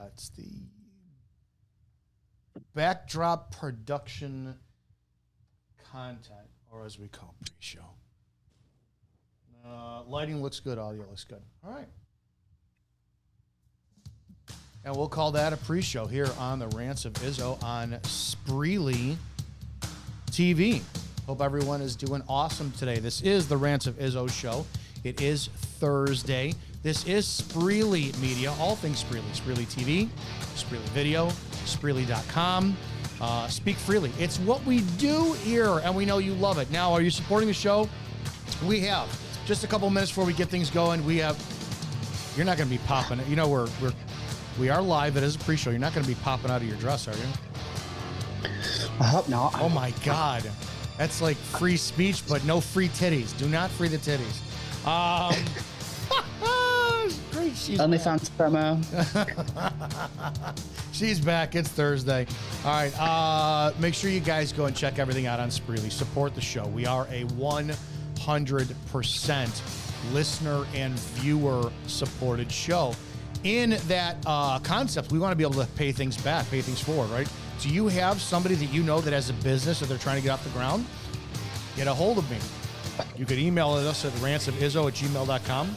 it's the backdrop production content, or as we call pre-show. Lighting looks good. Audio looks good. All right. And we'll call that a pre-show here on the Rants of Izzo on Spreely TV. Hope everyone is doing awesome today. This is the Rants of Izzo show. It is Thursday. This is Spreely Media, all things Spreely. Spreely TV, Spreely Video, Spreely.com. Speak freely. It's what we do here, and we know you love it. Now, are you supporting the show? We have. Just a couple minutes before we get things going, we have... You're not going to be popping it. You know, we are live. It is a pre-show. You're not going to be popping out of your dress, are you? I hope not. Oh, my God. That's like free speech, but no free titties. Do not free the titties. Great. She's OnlyFans promo. She's back. It's Thursday. All right. Make sure you guys go and check everything out on Spreely. Support the show. We are a 100% listener and viewer supported show. In that concept, we want to be able to pay things back, pay things forward, right? Do you have somebody that you know that has a business that they're trying to get off the ground? Get a hold of me. You could email us at rantsofizzo@gmail.com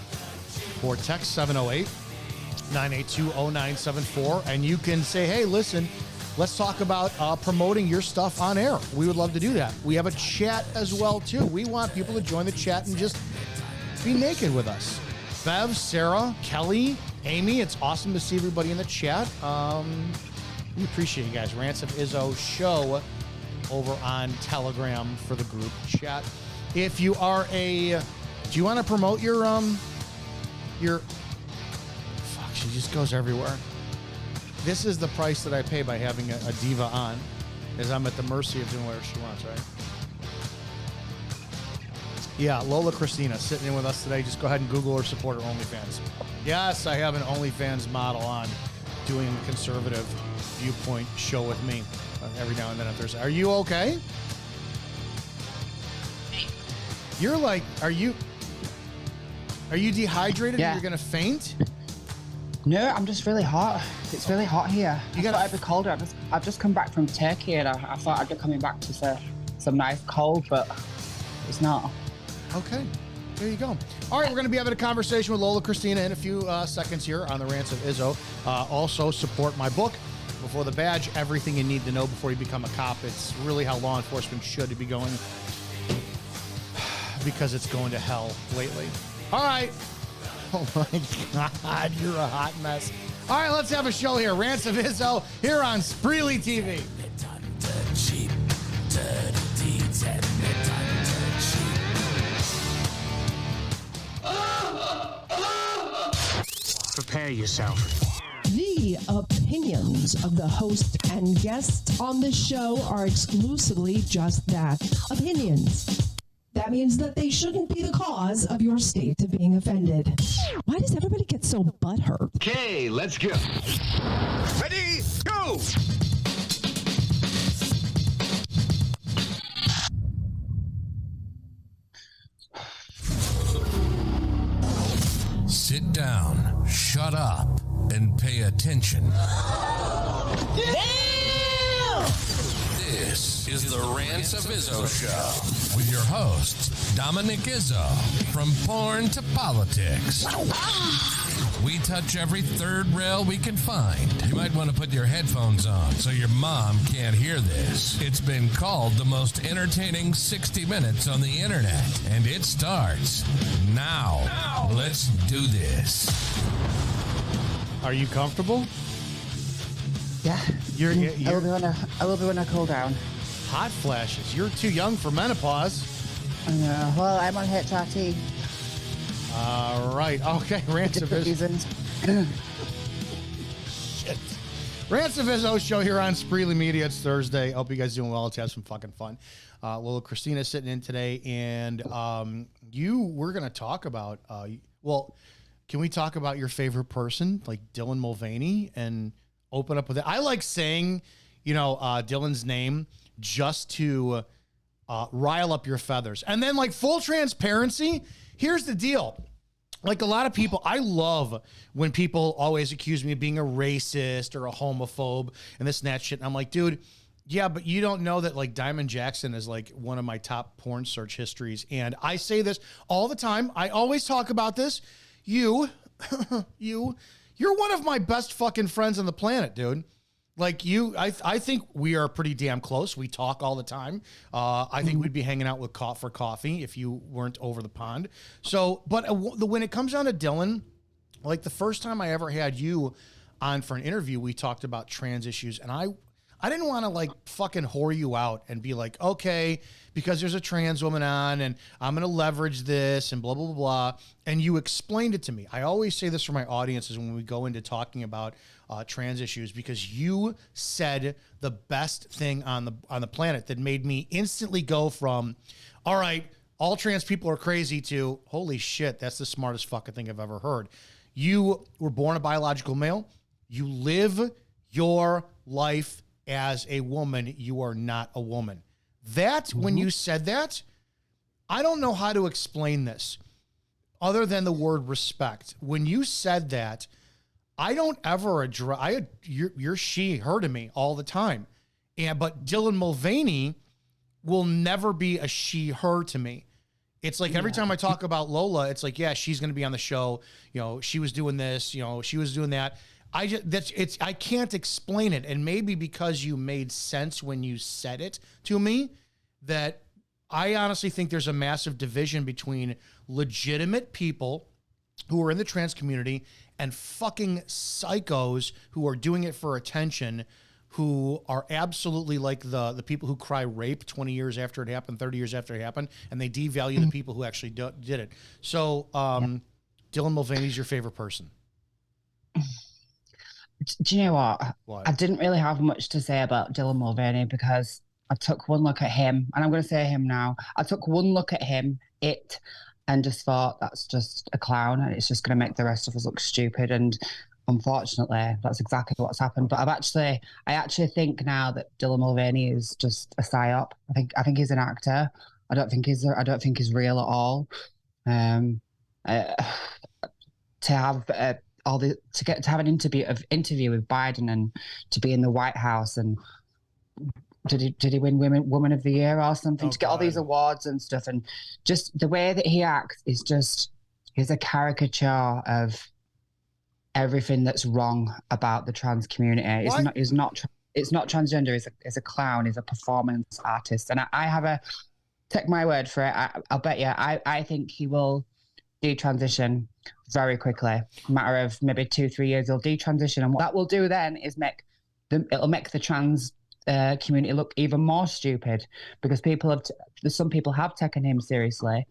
or text 708-982-0974, and you can say, hey, listen, let's talk about promoting your stuff on air. We would love to do that. We have a chat as well, too. We want people to join the chat and just be naked with us. Bev, Sarah, Kelly, Amy, it's awesome to see everybody in the chat. We appreciate you guys. Rants of Izzo show over on Telegram for the group chat. If you are do you want to promote your, fuck, she just goes everywhere. This is the price that I pay by having a diva on, is I'm at the mercy of doing whatever she wants, right? Yeah, Lola Christina sitting in with us today. Just go ahead and Google her, support her OnlyFans. Yes, I have an OnlyFans model on doing a conservative viewpoint show with me every now and then on Thursday. Are you okay? You're like, are you dehydrated? Yeah. You're going to faint? No, I'm just really hot. It's really hot here. I thought I'd be colder. I've just come back from Turkey, and I thought I'd be coming back to some nice cold, but it's not. Okay, there you go. All right, we're going to be having a conversation with Lola Christina in a few seconds here on the Rants of Izzo. Also, support my book, Before the Badge, Everything You Need to Know Before You Become a Cop. It's really how law enforcement should be going, because it's going to hell lately. All right. Oh, my God, you're a hot mess. All right, let's have a show here. Rants of Izzo here on Spreely TV. Prepare yourself. The opinions of the host and guests on this show are exclusively just that, opinions. That means that they shouldn't be the cause of your state of being offended. Why does everybody get so butthurt? Okay, let's go. Ready, go! Sit down, shut up, and pay attention. Damn! This is the Rants of Izzo Show with your host, Dominic Izzo, from porn to politics. We touch every third rail we can find. You might want to put your headphones on so your mom can't hear this. It's been called the most entertaining 60 minutes on the internet, and it starts now. Let's do this. Are you comfortable? Yeah. You're I will be when I cool down. hot flashes. You're too young for menopause. I know. Well, I'm on HRT. All right. Okay. Rants of Izzo. Reasons. Shit. Rants of Izzo show here on Spreely Media. It's Thursday. I hope you guys doing well. Let's have some fucking fun. Lola Christina sitting in today, and we're going to talk about, can we talk about your favorite person, like Dylan Mulvaney, and open up with it? I like saying, Dylan's name just to rile up your feathers. And then, like, full transparency, here's the deal. like a lot of people, I love when people always accuse me of being a racist or a homophobe and this and that shit. And I'm like, dude, yeah, but you don't know that like Diamond Jackson is like one of my top porn search histories. And I say this all the time. I always talk about this. You're one of my best fucking friends on the planet, dude. Like you, I think we are pretty damn close. We talk all the time. I think we'd be hanging out with for coffee if you weren't over the pond. So, but when it comes down to Dylan, like the first time I ever had you on for an interview, we talked about trans issues, and I didn't want to like fucking whore you out and be like, okay, because there's a trans woman on and I'm going to leverage this and blah, blah, blah, blah. And you explained it to me. I always say this for my audiences when we go into talking about trans issues, because you said the best thing on the planet that made me instantly go from, all right, all trans people are crazy, to holy shit, that's the smartest fucking thing I've ever heard. You were born a biological male. You live your life as a woman. You are not a woman. When you said that, I don't know how to explain this other than the word respect. When you said that, I don't ever address, you're she, her to me all the time. But Dylan Mulvaney will never be a she, her to me. It's like every time I talk about Lola, it's like, yeah, she's going to be on the show. You know, she was doing this, you know, she was doing that. I can't explain it. And maybe because you made sense when you said it to me, that I honestly think there's a massive division between legitimate people who are in the trans community and fucking psychos who are doing it for attention, who are absolutely like the people who cry rape 20 years after it happened, 30 years after it happened, and they devalue the people who actually did it. So Dylan Mulvaney's your favorite person. Do you know what? I didn't really have much to say about Dylan Mulvaney because I took one look at him, and I'm going to say him now. I took one look at him, and just thought, that's just a clown, and it's just going to make the rest of us look stupid. And unfortunately, that's exactly what's happened. But I actually think now that Dylan Mulvaney is just a psyop. I think he's an actor. I don't think he's real at all. To have to have an interview with Biden and to be in the White House, and did he win Woman of the Year or something? To get all these awards and stuff, and just the way that he acts is just, he's a caricature of everything that's wrong about the trans community. It's not transgender. He's a clown. He's a performance artist, and I have a, take my word for it, I'll bet you, I think he will detransition very quickly. A matter of maybe 2-3 years, he'll detransition, and what that will do then is it'll make the trans community look even more stupid, because some people have taken him seriously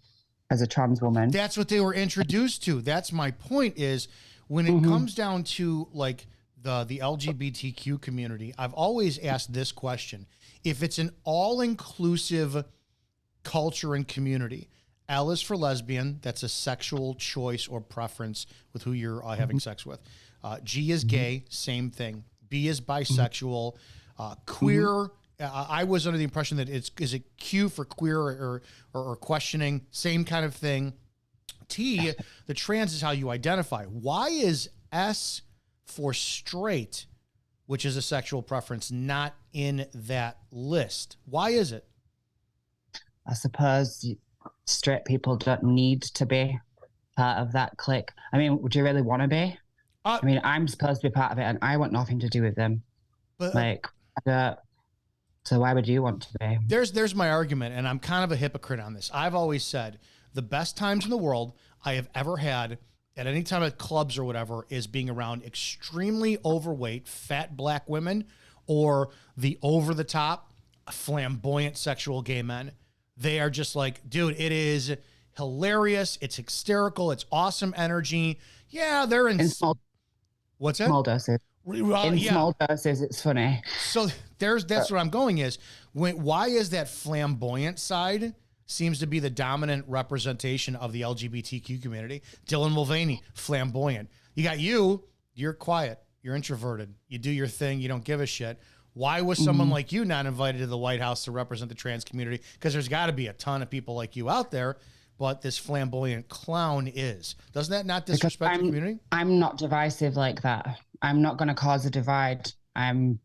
as a trans woman. That's what they were introduced to. That's my point, is when it comes down to like the LGBTQ community, I've always asked this question: if it's an all-inclusive culture and community, L is for lesbian, that's a sexual choice or preference with who you're having sex with. G is gay, same thing. B is bisexual. Queer, I was under the impression that is it Q for queer or questioning, same kind of thing. T, the trans, is how you identify. Why is S for straight, which is a sexual preference, not in that list? Why is it? I suppose straight people don't need to be part of that clique. I mean, would you really want to be? I mean, I'm supposed to be part of it, and I want nothing to do with them. But so why would you want to be? There's my argument, and I'm kind of a hypocrite on this. I've always said the best times in the world I have ever had at any time at clubs or whatever is being around extremely overweight, fat black women, or the over-the-top, flamboyant sexual gay men. They are just like, dude, it is hilarious. It's hysterical. It's awesome energy. Yeah, they're in small. What's that? Small doses. Small doses, it's funny. So that's what I'm going is, why is that flamboyant side seems to be the dominant representation of the LGBTQ community? Dylan Mulvaney, flamboyant. You got you're quiet. You're introverted. You do your thing. You don't give a shit. Why was someone like you not invited to the White House to represent the trans community? Because there's got to be a ton of people like you out there. but this flamboyant clown is. Doesn't that not disrespect the community? I'm not divisive like that. I'm not going to cause a divide. I'm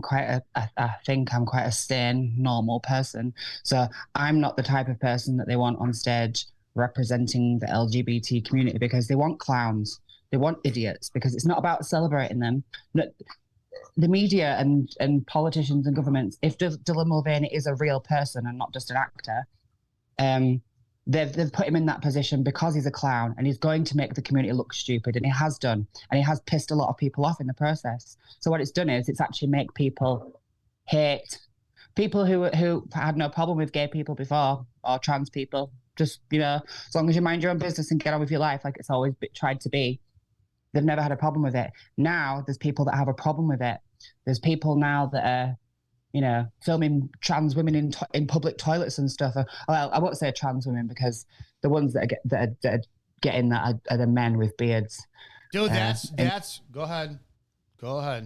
quite I think I'm quite a sane, normal person. So I'm not the type of person that they want on stage representing the LGBT community, because they want clowns. They want idiots, because it's not about celebrating them. The media and politicians and governments, if Dylan Mulvaney is a real person and not just an actor, they've put him in that position because he's a clown, and he's going to make the community look stupid, and he has done, and he has pissed a lot of people off in the process. So what it's done is it's actually make people hate people who had no problem with gay people before, or trans people. Just, as long as you mind your own business and get on with your life like it's always tried to be. They've never had a problem with it. Now there's people that have a problem with it. There's people now that are, filming trans women in public toilets and stuff. Well, I won't say trans women, because the ones that are getting that are the men with beards. Dude, that's go ahead. That's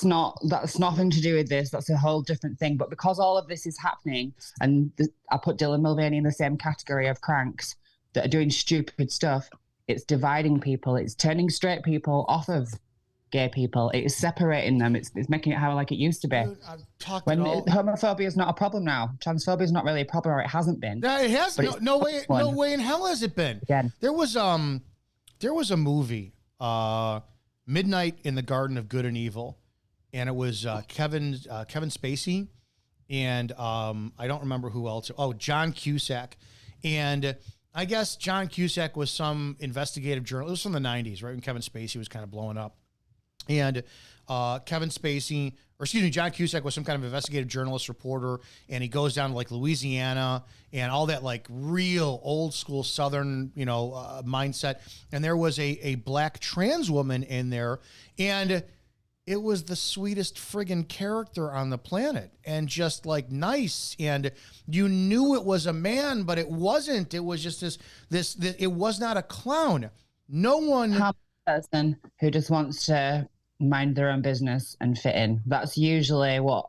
nothing to do with this. That's a whole different thing. But because all of this is happening, and I put Dylan Mulvaney in the same category of cranks that are doing stupid stuff, it's dividing people. It's turning straight people off of gay people. It is separating them. It's making it how like it used to be. Dude, homophobia is not a problem now. Transphobia is not really a problem, or it hasn't been. No, it has. No way in hell has it been. Again. There was a movie, Midnight in the Garden of Good and Evil, and it was Kevin Spacey, and I don't remember who else. Oh, John Cusack, and I guess John Cusack was some investigative journalist. It was from the 90s, right, when Kevin Spacey was kind of blowing up. And John Cusack was some kind of investigative journalist reporter, and he goes down to like Louisiana and all that like real old school Southern, mindset. And there was a black trans woman in there, and it was the sweetest friggin' character on the planet, and just like nice. And you knew it was a man, but it wasn't. It was just this it was not a clown. No one. Person who just wants to mind their own business and fit in. That's usually what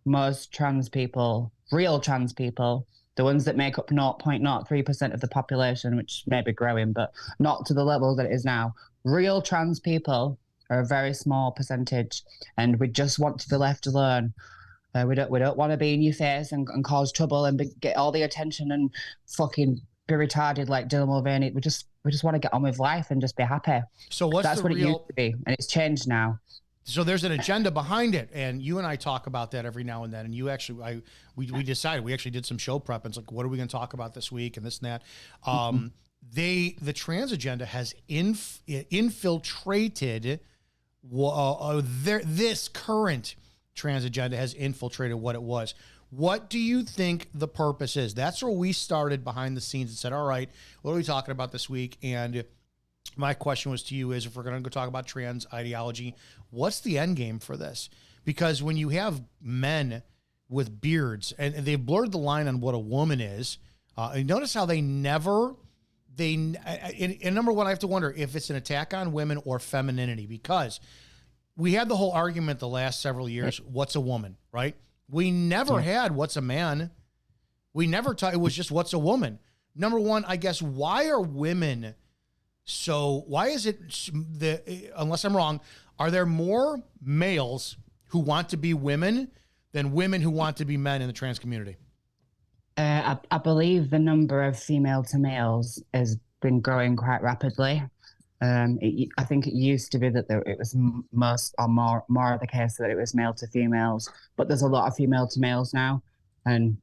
most real trans people, the ones that make up 0.03% of the population, which may be growing, but not to the level that it is now. Real trans people are a very small percentage, and we just want to be left alone. We don't want to be in your face and cause trouble and get all the attention and fucking be retarded like Dylan Mulvaney. We just want to get on with life and just be happy. So that's what it used to be, and it's changed now. So there's an agenda behind it, and you and I talk about that every now and then. And you actually, we decided, we actually did some show prep, and it's like, what are we going to talk about this week and this and that. The trans agenda has infiltrated this current trans agenda has infiltrated what it was. What do you think the purpose is? That's where we started behind the scenes and said, all right, what are we talking about this week? And my question was to you is, if we're going to go talk about trans ideology, what's the end game for this? Because when you have men with beards, and they've blurred the line on what a woman is, and notice how and number one, I have to wonder if it's an attack on women or femininity, because we had the whole argument the last several years, what's a woman, right? We never had what's a man. We never it was just what's a woman. Number one, I guess, why are women why is it unless I'm wrong, are there more males who want to be women than women who want to be men in the trans community? I believe the number of female to males has been growing quite rapidly. I think it used to be that it was more of the case that it was male to females, but there's a lot of female to males now, and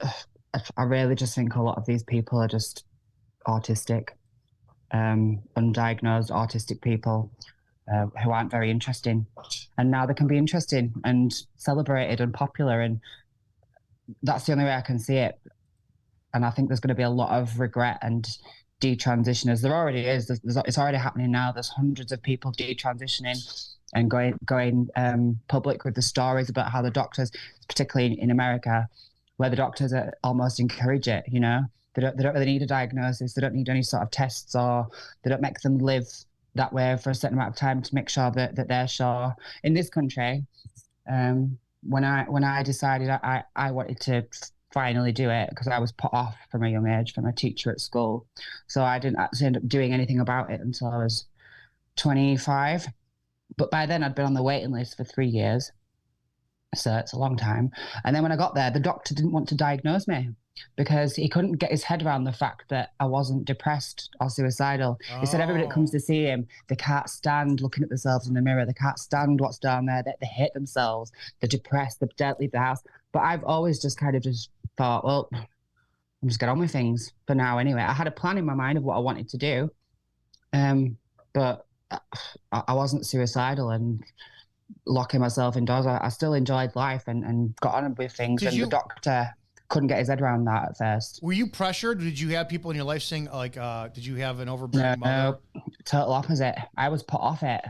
I really just think a lot of these people are just autistic, undiagnosed autistic people who aren't very interesting, and now they can be interesting and celebrated and popular, and that's the only way I can see it. And I think there's going to be a lot of regret and detransitioners. There already is. It's already happening now. There's hundreds of people detransitioning and going public with the stories about how the doctors, particularly in America, where the doctors almost encourage it. They don't really need a diagnosis. They don't need any sort of tests, or they don't make them live that way for a certain amount of time to make sure that they're sure. In this country, when I decided I wanted to finally do it because I was put off from a young age from a teacher at school. So I didn't actually end up doing anything about it until I was 25. But by then I'd been on the waiting list for 3 years. So it's a long time. And then when I got there, the doctor didn't want to diagnose me because he couldn't get his head around the fact that I wasn't depressed or suicidal. He said everybody that comes to see him, they can't stand looking at themselves in the mirror. They can't stand what's down there. They hate themselves. They're depressed. They don't leave the house. But I've always just kind of just thought, well, I'm just get on with things for now anyway. I had a plan in my mind of what I wanted to do. But I wasn't suicidal and locking myself indoors. I still enjoyed life and got on with things. The doctor couldn't get his head around that at first. Were you pressured? Did you have people in your life saying, like, did you have an overbearing mother? No, total opposite. I was put off it.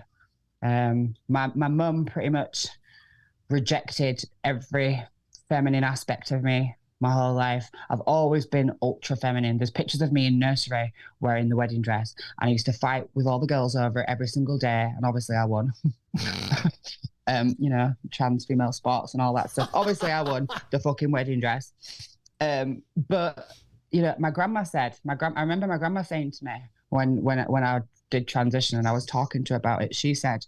My mum pretty much rejected every feminine aspect of me my whole life. I've always been ultra feminine. There's pictures of me in nursery wearing the wedding dress, and I used to fight with all the girls over it every single day, and obviously I won. Trans female sports and all that stuff. Obviously I won the fucking wedding dress. But my grandma said, I remember my grandma saying to me when I did transition and I was talking to her about it, she said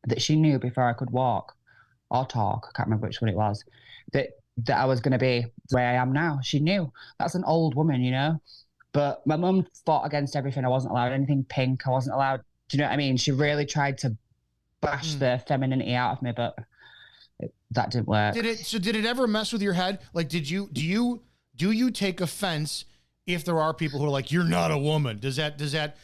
that she knew before I could walk or talk, I can't remember which one it was, that I was going to be where I am now. She knew. That's an old woman, But my mum fought against everything. I wasn't allowed anything pink. I wasn't allowed, do you know what I mean? She really tried to bash the femininity out of me, but that didn't work. Did it ever mess with your head? Like, do you take offense if there are people who are like, you're not a woman? Does that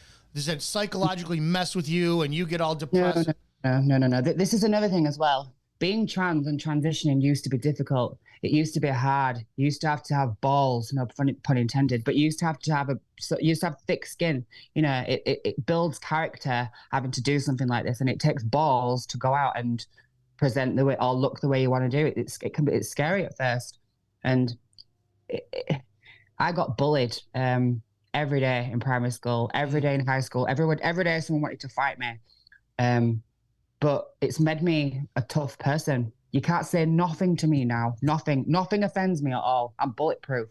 psychologically mess with you and you get all depressed? No. This is another thing as well. Being trans and transitioning used to be difficult. It used to be hard. You used to have balls, no pun intended, but you used to have thick skin. It builds character having to do something like this, and it takes balls to go out and present the way or look the way you want to do it. It's scary at first, and I got bullied every day in primary school, every day in high school, every day someone wanted to fight me. But it's made me a tough person. You can't say nothing to me now. Nothing offends me at all. I'm bulletproof,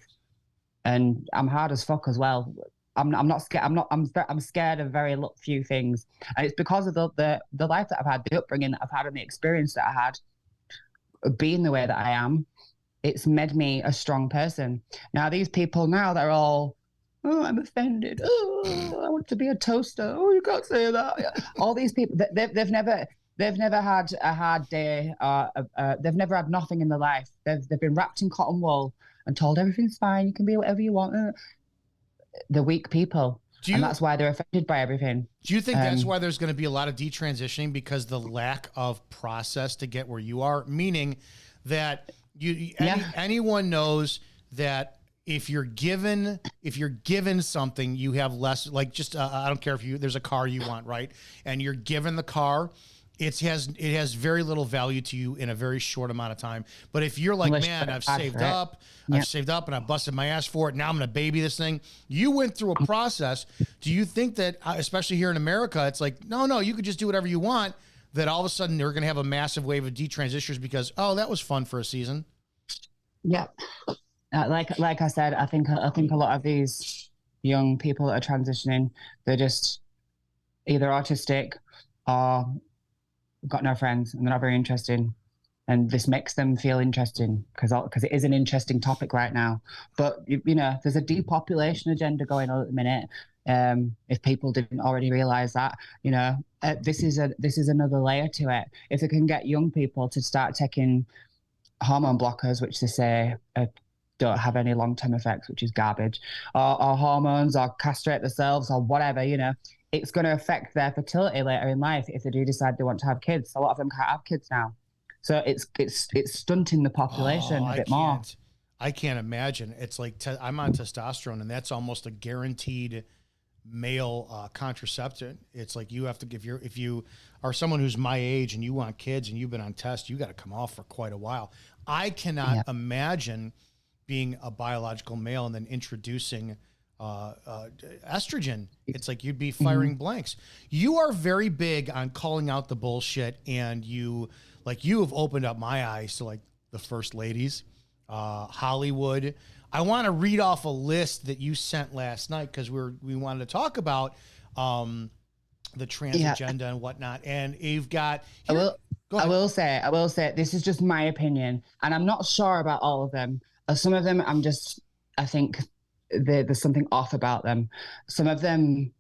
and I'm hard as fuck as well. I'm not scared. I'm scared of very few things, and it's because of the life that I've had, the upbringing that I've had, and the experience that I had, being the way that I am. It's made me a strong person. Now these people now they're all, oh, I'm offended. Oh, I want to be a toaster. Oh, you can't say that. All these people, they've never had a hard day. They've never had nothing in their life. They've been wrapped in cotton wool and told everything's fine. You can be whatever you want. The weak people. And that's why they're offended by everything. Do you think that's why there's going to be a lot of detransitioning, because the lack of process to get where you are? Meaning that anyone knows that if you're given something, you have less, like just I don't care if there's a car you want, right? And you're given the car, it has very little value to you in a very short amount of time. But if you're like, man, I've saved up and I busted my ass for it. Now I'm going to baby this thing. You went through a process. Do you think that, especially here in America, it's like, no, you could just do whatever you want, that all of a sudden they're going to have a massive wave of detransitioners because, oh, that was fun for a season? Yeah. Like I said, I think a lot of these young people that are transitioning, they're just either autistic or got no friends and they're not very interested. And this makes them feel interesting because it is an interesting topic right now. But there's a depopulation agenda going on at the minute. If people didn't already realize that, this is another layer to it. If they can get young people to start taking hormone blockers, which they say don't have any long-term effects, which is garbage, or hormones, or castrate themselves, or whatever, it's going to affect their fertility later in life if they do decide they want to have kids. A lot of them can't have kids now, so it's stunting the population a bit more. I can't imagine. It's like I'm on testosterone, and that's almost a guaranteed male contraceptive. It's like you have to, if you are someone who's my age and you want kids and you've been on test, you got to come off for quite a while. I cannot imagine being a biological male and then introducing estrogen. It's like you'd be firing blanks. You are very big on calling out the bullshit, and you have opened up my eyes to like the first ladies Hollywood. I want to read off a list that you sent last night because we wanted to talk about the trans agenda and whatnot. And you've got. I will say, this is just my opinion, and I'm not sure about all of them. Some of them, I think there's something off about them. Some of them,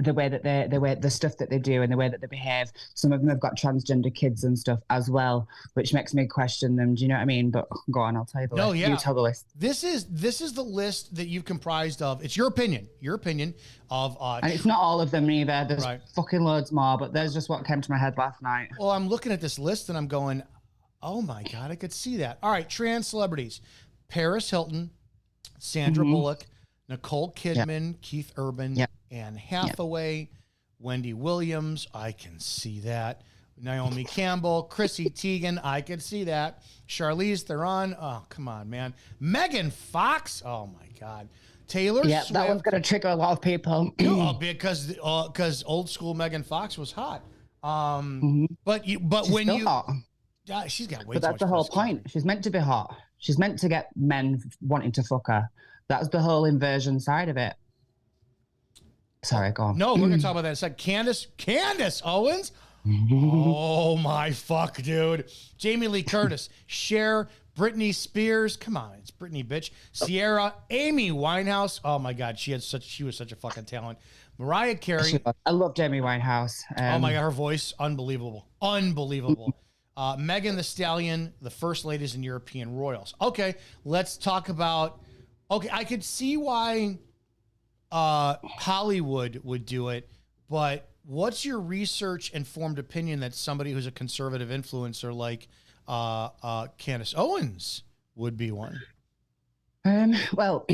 the stuff that they do and the way that they behave. Some of them have got transgender kids and stuff as well, which makes me question them. Do you know what I mean? But go on, I'll tell you the list. You tell the list. This is the list that you've comprised of. It's your opinion of. And it's not all of them either. There's fucking loads more, but there's just what came to my head last night. Well, I'm looking at this list and I'm going, oh my God, I could see that. All right, trans celebrities: Paris Hilton, Sandra Bullock, Nicole Kidman, Keith Urban, Anne Hathaway, Wendy Williams. I can see that. Naomi Campbell, Chrissy Teigen. I can see that. Charlize Theron. Oh, come on, man. Megan Fox. Oh my God. Taylor Swift. That one's going to trigger a lot of people. because old school Megan Fox was hot. But she's hot. She's got way too much. But that's the whole point. She's meant to be hot. She's meant to get men wanting to fuck her. That's the whole inversion side of it. Sorry, go on. No, we're going to talk about that in a second. Candace Owens. Oh, my fuck, dude. Jamie Lee Curtis. Cher. Britney Spears. Come on, it's Britney, bitch. Sierra. Amy Winehouse. Oh, my God. She was such a fucking talent. Mariah Carey. I loved Amy Winehouse. Oh, my God. Her voice. Unbelievable. Megan Thee Stallion. The First Ladies and European Royals. Okay, let's talk about... Okay, I could see why Hollywood would do it, but what's your research-informed opinion that somebody who's a conservative influencer like Candace Owens would be one? Well,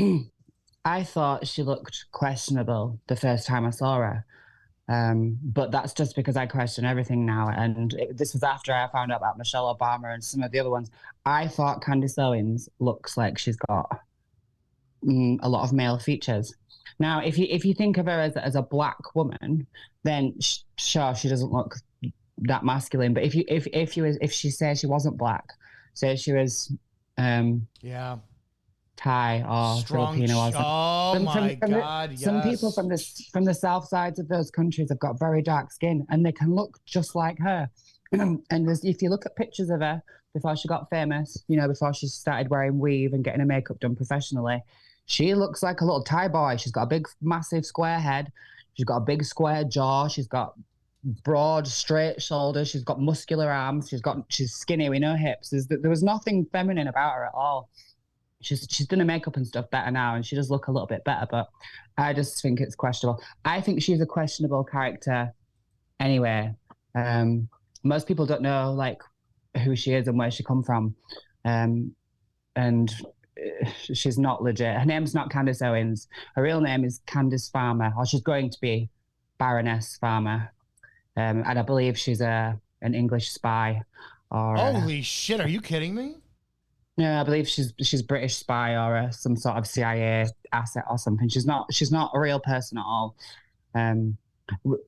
I thought she looked questionable the first time I saw her, but that's just because I question everything now, and this was after I found out about Michelle Obama and some of the other ones. I thought Candace Owens looks like she's got a lot of male features. Now, if you think of her as a black woman, then sure, she doesn't look that masculine. But if she says she wasn't black, say she was Thai or strong, Filipino or something. Some people from the south sides of those countries have got very dark skin, and they can look just like her. And if you look at pictures of her before she got famous, before she started wearing weave and getting her makeup done professionally, she looks like a little Thai boy. She's got a big, massive square head. She's got a big square jaw. She's got broad, straight shoulders. She's got muscular arms. She's skinny with no hips. There was nothing feminine about her at all. She's done her makeup and stuff better now, and she does look a little bit better, but I just think it's questionable. I think she's a questionable character anyway. Most people don't know, like, who she is and where she come from. And she's not legit. Her name's not Candace Owens. Her real name is Candace Farmer, or she's going to be Baroness Farmer. And I believe she's an English spy. Holy shit, are you kidding me? No, I believe she's British spy or some sort of CIA asset or something. She's not a real person at all.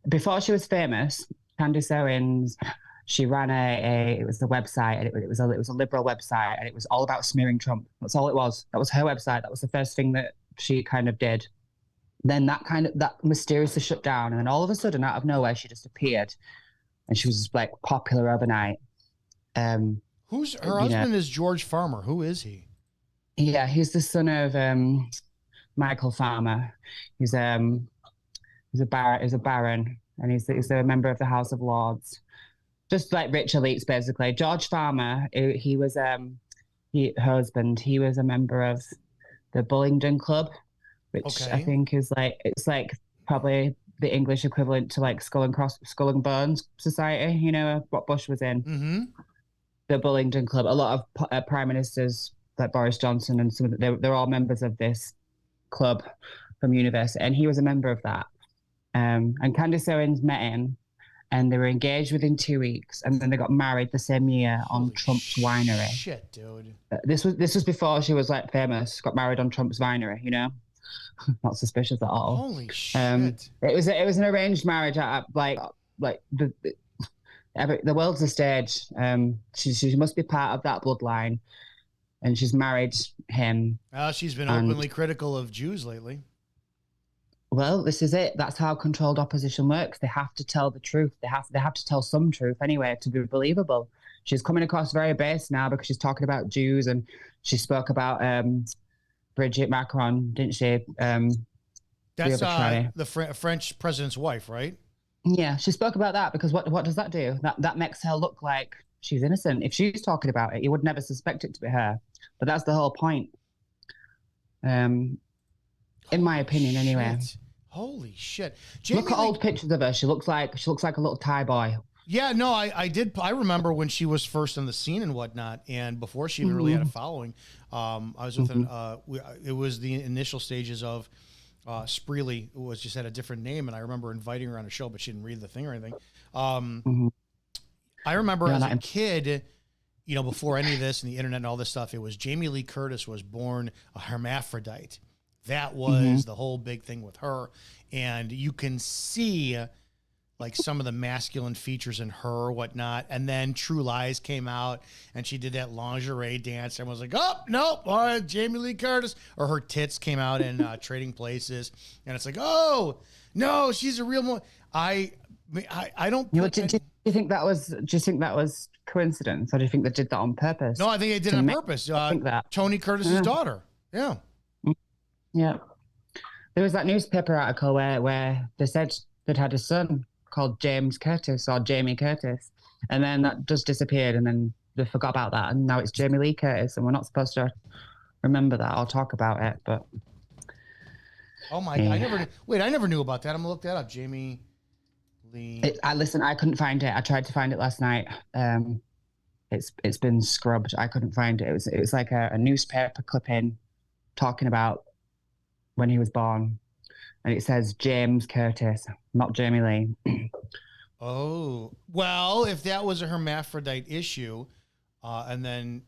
Before she was famous, Candace Owens, she ran it was a website, and it was a liberal website, and it was all about smearing Trump. That's all it was. That was her website. That was the first thing that she kind of did. Then that mysteriously shut down, and then all of a sudden, out of nowhere, she just appeared, and she was just, like, popular overnight. Hher husband is George Farmer. Who is he? Yeah, he's the son of Michael Farmer. He's a baron, and he's a member of the House of Lords. Just like rich elites, basically. George Farmer, he was her husband. He was a member of the Bullingdon Club, which I think is it's probably the English equivalent to like Skull and Bones Society. What Bush was in. Mm-hmm. The Bullingdon Club. A lot of prime ministers like Boris Johnson and some of they're all members of this club from university, and he was a member of that. And Candace Owens met him, and they were engaged within 2 weeks, and then they got married the same year on Trump's winery. Shit, dude. This was before she was like famous. Got married on Trump's winery, Not suspicious at all. Holy shit. It was an arranged marriage at the world's a stage. She must be part of that bloodline. and she's married him. She's been openly critical of Jews lately. Well, this is it. That's how controlled opposition works. They have to tell the truth. They have to tell some truth anyway to be believable. She's coming across very base now because she's talking about Jews, and she spoke about Brigitte Macron, didn't she? That's the French president's wife, right? Yeah, she spoke about that because what does that do? That makes her look like she's innocent. If she's talking about it, you would never suspect it to be her. But that's the whole point. In my opinion, anyway. Holy shit! Look at old pictures of her. She looks like a little Thai boy. Yeah, no, I did. I remember when she was first on the scene and whatnot, and before she even really had a following. I was with it was the initial stages of Spreely, who was just had a different name, and I remember inviting her on a show, but she didn't read the thing or anything. I remember as a kid, before any of this and the internet and all this stuff, it was Jamie Lee Curtis was born a hermaphrodite. That was the whole big thing with her. And you can see like some of the masculine features in her or whatnot. And then True Lies came out and she did that lingerie dance. Everyone was like, oh, nope, all right, Jamie Lee Curtis. Or her tits came out in Trading Places. And it's like, oh, no, she's a real I don't. Do you think that was coincidence, or do you think they did that on purpose? No, I think they did it on purpose. I think that Tony Curtis's daughter. Yeah. Yeah. There was that newspaper article where they said they'd had a son called James Curtis or Jamie Curtis, and then that just disappeared, and then they forgot about that, and now it's Jamie Lee Curtis, and we're not supposed to remember that or talk about it. But oh my God, I never knew about that. I'm gonna look that up. Jamie Lee. I couldn't find it. I tried to find it last night. It's been scrubbed. I couldn't find it. It was like a newspaper clipping talking about when he was born, and it says James Curtis, not Jamie Lee. Oh, well, if that was a hermaphrodite issue, and then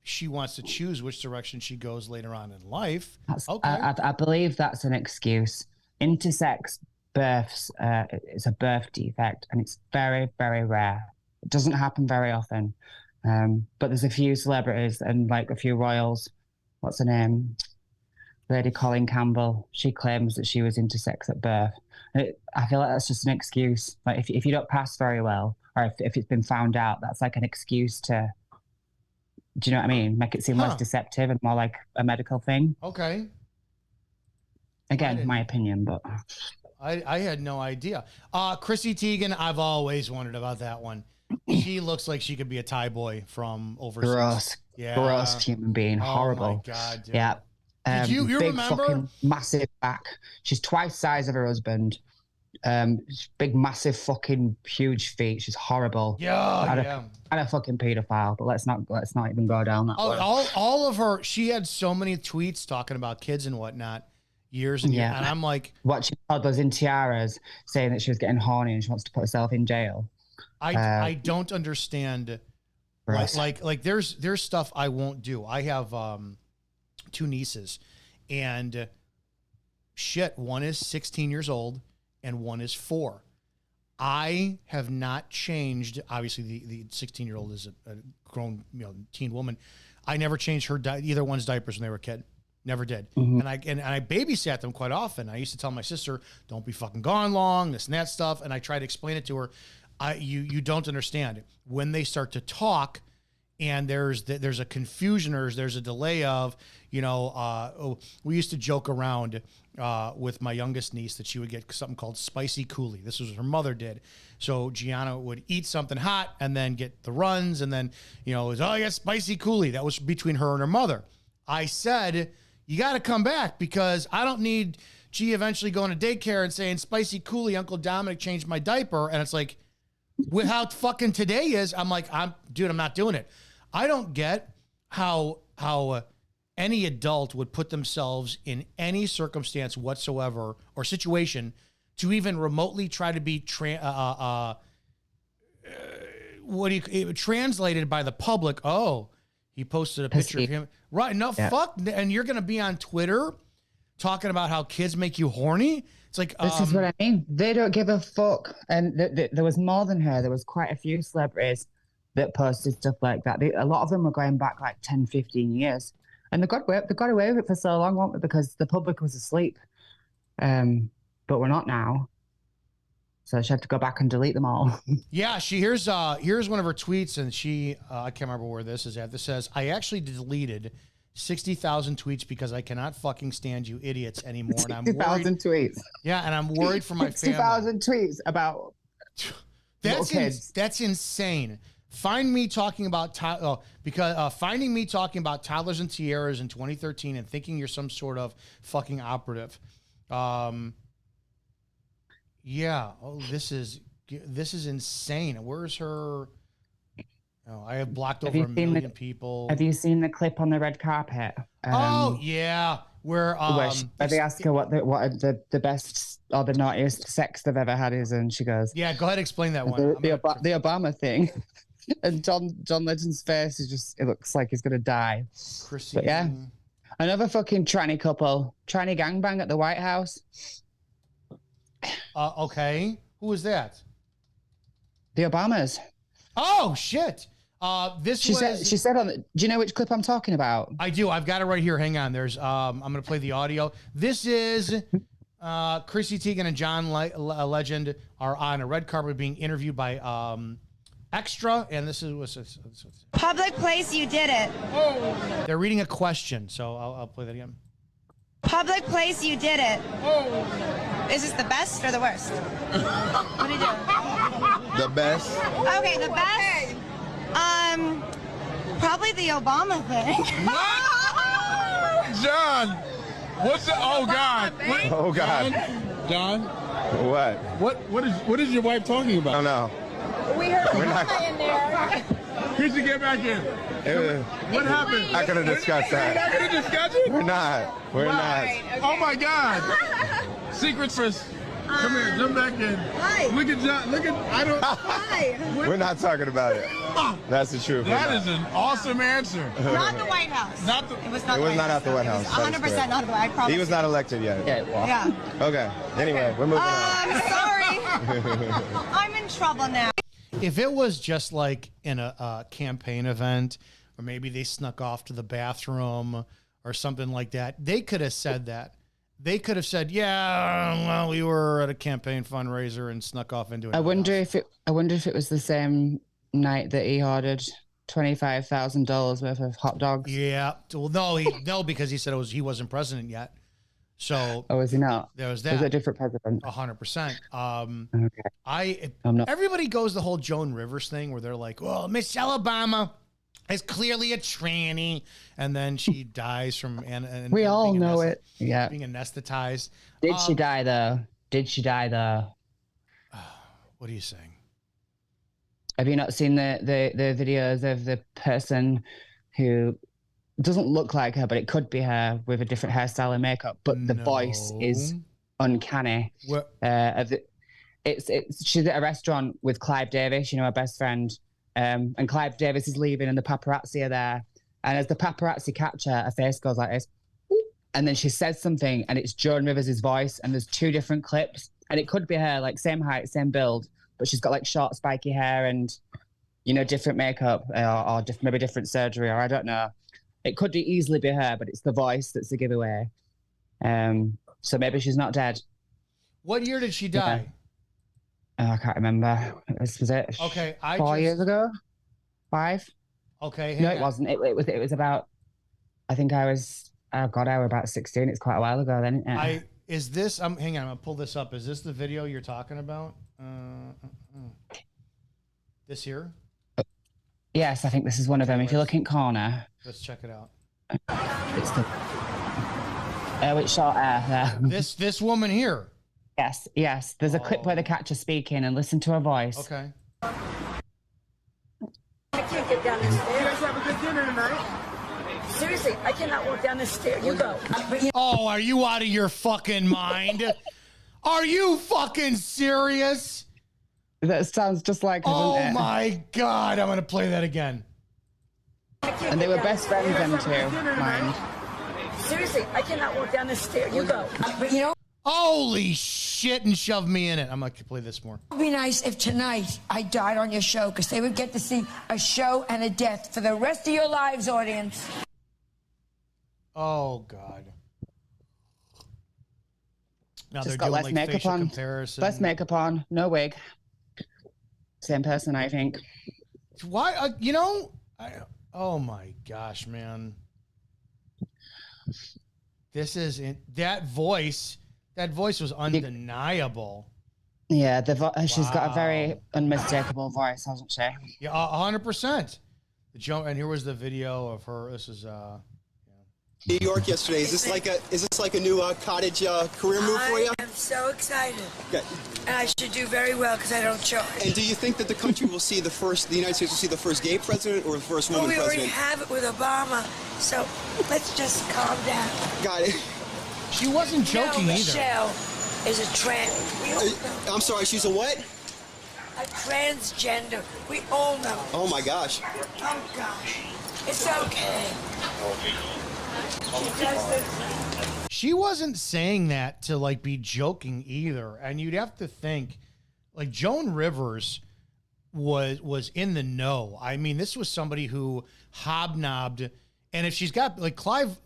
she wants to choose which direction she goes later on in life. Okay. I believe that's an excuse. Intersex births, it's a birth defect, and it's very, very rare. It doesn't happen very often. But there's a few celebrities and like a few royals. What's her name? Lady Colin Campbell. She claims that she was intersex at birth. I feel like that's just an excuse. Like if you don't pass very well, or if it's been found out, that's like an excuse to, do you know what I mean? Make it seem less deceptive and more like a medical thing. Okay. Again, my opinion, but I had no idea. Chrissy Teigen, I've always wondered about that one. She looks like she could be a Thai boy from overseas. Gross human being, horrible. Oh my God, dude. Yeah. Did you big remember? Fucking massive back. She's twice the size of her husband. Big, massive, fucking huge feet. She's horrible. Yeah, and a fucking pedophile. But let's not even go down that way. All of her. She had so many tweets talking about kids and whatnot. Years and years, and I'm like, watching toddlers in tiaras, saying that she was getting horny and she wants to put herself in jail. I don't understand. Like there's stuff I won't do. I have two nieces, and shit, one is 16 years old and one is 4. I have not changed. Obviously, the 16-year-old is a grown teen woman. I never changed either one's diapers when they were a kid. Never did. And I babysat them quite often. I used to tell my sister, don't be fucking gone long, this and that stuff. And I tried to explain it to her. You don't understand. When they start to talk and there's a confusion or there's a delay of, we used to joke around with my youngest niece that she would get something called spicy coolie. This was what her mother did. So Gianna would eat something hot and then get the runs. And then, it was, I got spicy coolie. That was between her and her mother. I said, you got to come back because I don't need G eventually going to daycare and saying spicy coolie, Uncle Dominic changed my diaper. And it's like, with how fucking today is, I'm like, I'm not doing it. I don't get how any adult would put themselves in any circumstance whatsoever or situation to even remotely try to be translated by the public. Oh, he posted a picture of him. Right. No, fuck. And you're going to be on Twitter talking about how kids make you horny. It's like, this is what I mean. They don't give a fuck. And there was more than her. There was quite a few celebrities that posted stuff like that. A lot of them were going back like 10, 15 years. And they got away with it for so long, weren't they? Because the public was asleep. But we're not now. So she had to go back and delete them all. Yeah, here's one of her tweets, and I can't remember where this is at. This says, I actually deleted 60,000 tweets because I cannot fucking stand you idiots anymore. And I'm worried. 60,000 tweets. Yeah, and I'm worried for my family. 60,000 tweets about that's insane. Find me talking about finding me talking about toddlers and tiaras in 2013 and thinking you're some sort of fucking operative. Yeah. Oh, this is insane. Where's her? Oh, I have blocked over a million people. Have you seen the clip on the red carpet? Oh yeah, where they ask her what the best or the naughtiest sex they've ever had is, and she goes, "Yeah, go ahead, explain that one." The Obama thing, and John Legend's face is just—it looks like he's gonna die. But yeah, another fucking tranny couple, tranny gangbang at the White House. Okay, who was that? The Obamas. Oh shit. She said on the, do you know which clip I'm talking about? I do. I've got it right here. Hang on. I'm going to play the audio. This is Chrissy Teigen and John Legend are on a red carpet being interviewed by Extra, and this is public place. You did it. Oh. They're reading a question, so I'll play that again. Public place. You did it. Oh. Is this the best or the worst? What are you doing? The best. Okay, the best. Probably the Obama thing. John, what's the? Oh God! Oh God! John, what? What is your wife talking about? I don't know. We heard We're not in there. Chrissy, get back in. What happened? Not gonna discuss that. We're not gonna discuss it. We're not. We're not. Okay. Oh my God! Secret first. Come here, jump back in. Hi. Look at John. Look at I don't. Hi. We're not talking about it. That's the truth. That is an awesome answer. Not the White House. It was not at the White House. 100% not at the White House. He was not elected yet. Yeah. Okay. Anyway, we're moving on. I'm sorry. I'm in trouble now. If it was just like in a campaign event, or maybe they snuck off to the bathroom or something like that, they could have said that. They could have said, "Yeah, well, we were at a campaign fundraiser and snuck off into it." I wonder if it was the same night that he ordered $25,000 worth of hot dogs. Yeah. Well, no, because he said he wasn't president yet. So. Oh, is he not? There was that. Was it a different president? 100%. Okay. Everybody goes the whole Joan Rivers thing where they're like, "Well, Michelle Obama is clearly a tranny," and then she dies from and we all know it. Yeah, being anesthetized. Did she die though? What are you saying? Have you not seen the videos of the person who doesn't look like her, but it could be her with a different hairstyle and makeup, but the voice is uncanny. She's at a restaurant with Clive Davis, her best friend. And Clive Davis is leaving and the paparazzi are there. And as the paparazzi catch her face goes like this. And then she says something and it's Joan Rivers' voice. And there's two different clips. And it could be her, like same height, same build. But she's got like short, spiky hair and, different makeup or maybe different surgery or I don't know. It could easily be her, but it's the voice that's the giveaway. So maybe she's not dead. What year did she die? Yeah. I can't remember. Was it? Okay, 4 years ago? 5? Okay. No, it wasn't. It was about. I think I was. Oh God, I was about 16. It's quite a while ago then. Is this? Hang on. I'm gonna pull this up. Is this the video you're talking about? This here? Yes, I think this is one of them. If you look in corner. Let's check it out. It's the. With short hair. This woman here. Yes. There's a clip where they catch her speaking and listen to her voice. Okay. I can't get down the stairs. You guys have a good dinner tonight? Seriously, I cannot walk down the stairs. You go. Oh, are you out of your fucking mind? Are you fucking serious? That sounds just like her, Oh doesn't it? my God, I'm going to play that again. And they were best friends then too, mind. Seriously, I cannot walk down the stairs. You go. Holy shit. shit and shove me in it. I'm going to play this more. It would be nice if tonight I died on your show, because they would get to see a show and a death for the rest of your lives, audience. Oh, God. Now Just they're got doing less like makeup facial on. comparison. Less makeup on, no wig. Same person, I think. Why? Oh my gosh, man. This is that voice. That voice was undeniable. Yeah, she's got a very unmistakable voice, hasn't she? Yeah, 100%. The jump, and here was the video of her. This is New York yesterday. Is this like a new cottage career move for you? I am so excited. Okay. And I should do very well because I don't charge. And do you think that the country will see the United States will see the first gay president or the first woman we already president? have it with Obama, so let's just calm down. Got it. She wasn't joking either. Michelle is a trans. We all know. I'm sorry, she's a what? A transgender. We all know. Oh my gosh. Oh gosh. It's okay. She does this. She wasn't saying that to like be joking either. And you'd have to think like Joan Rivers was in the know. I mean, this was somebody who hobnobbed, and if she's got like Clive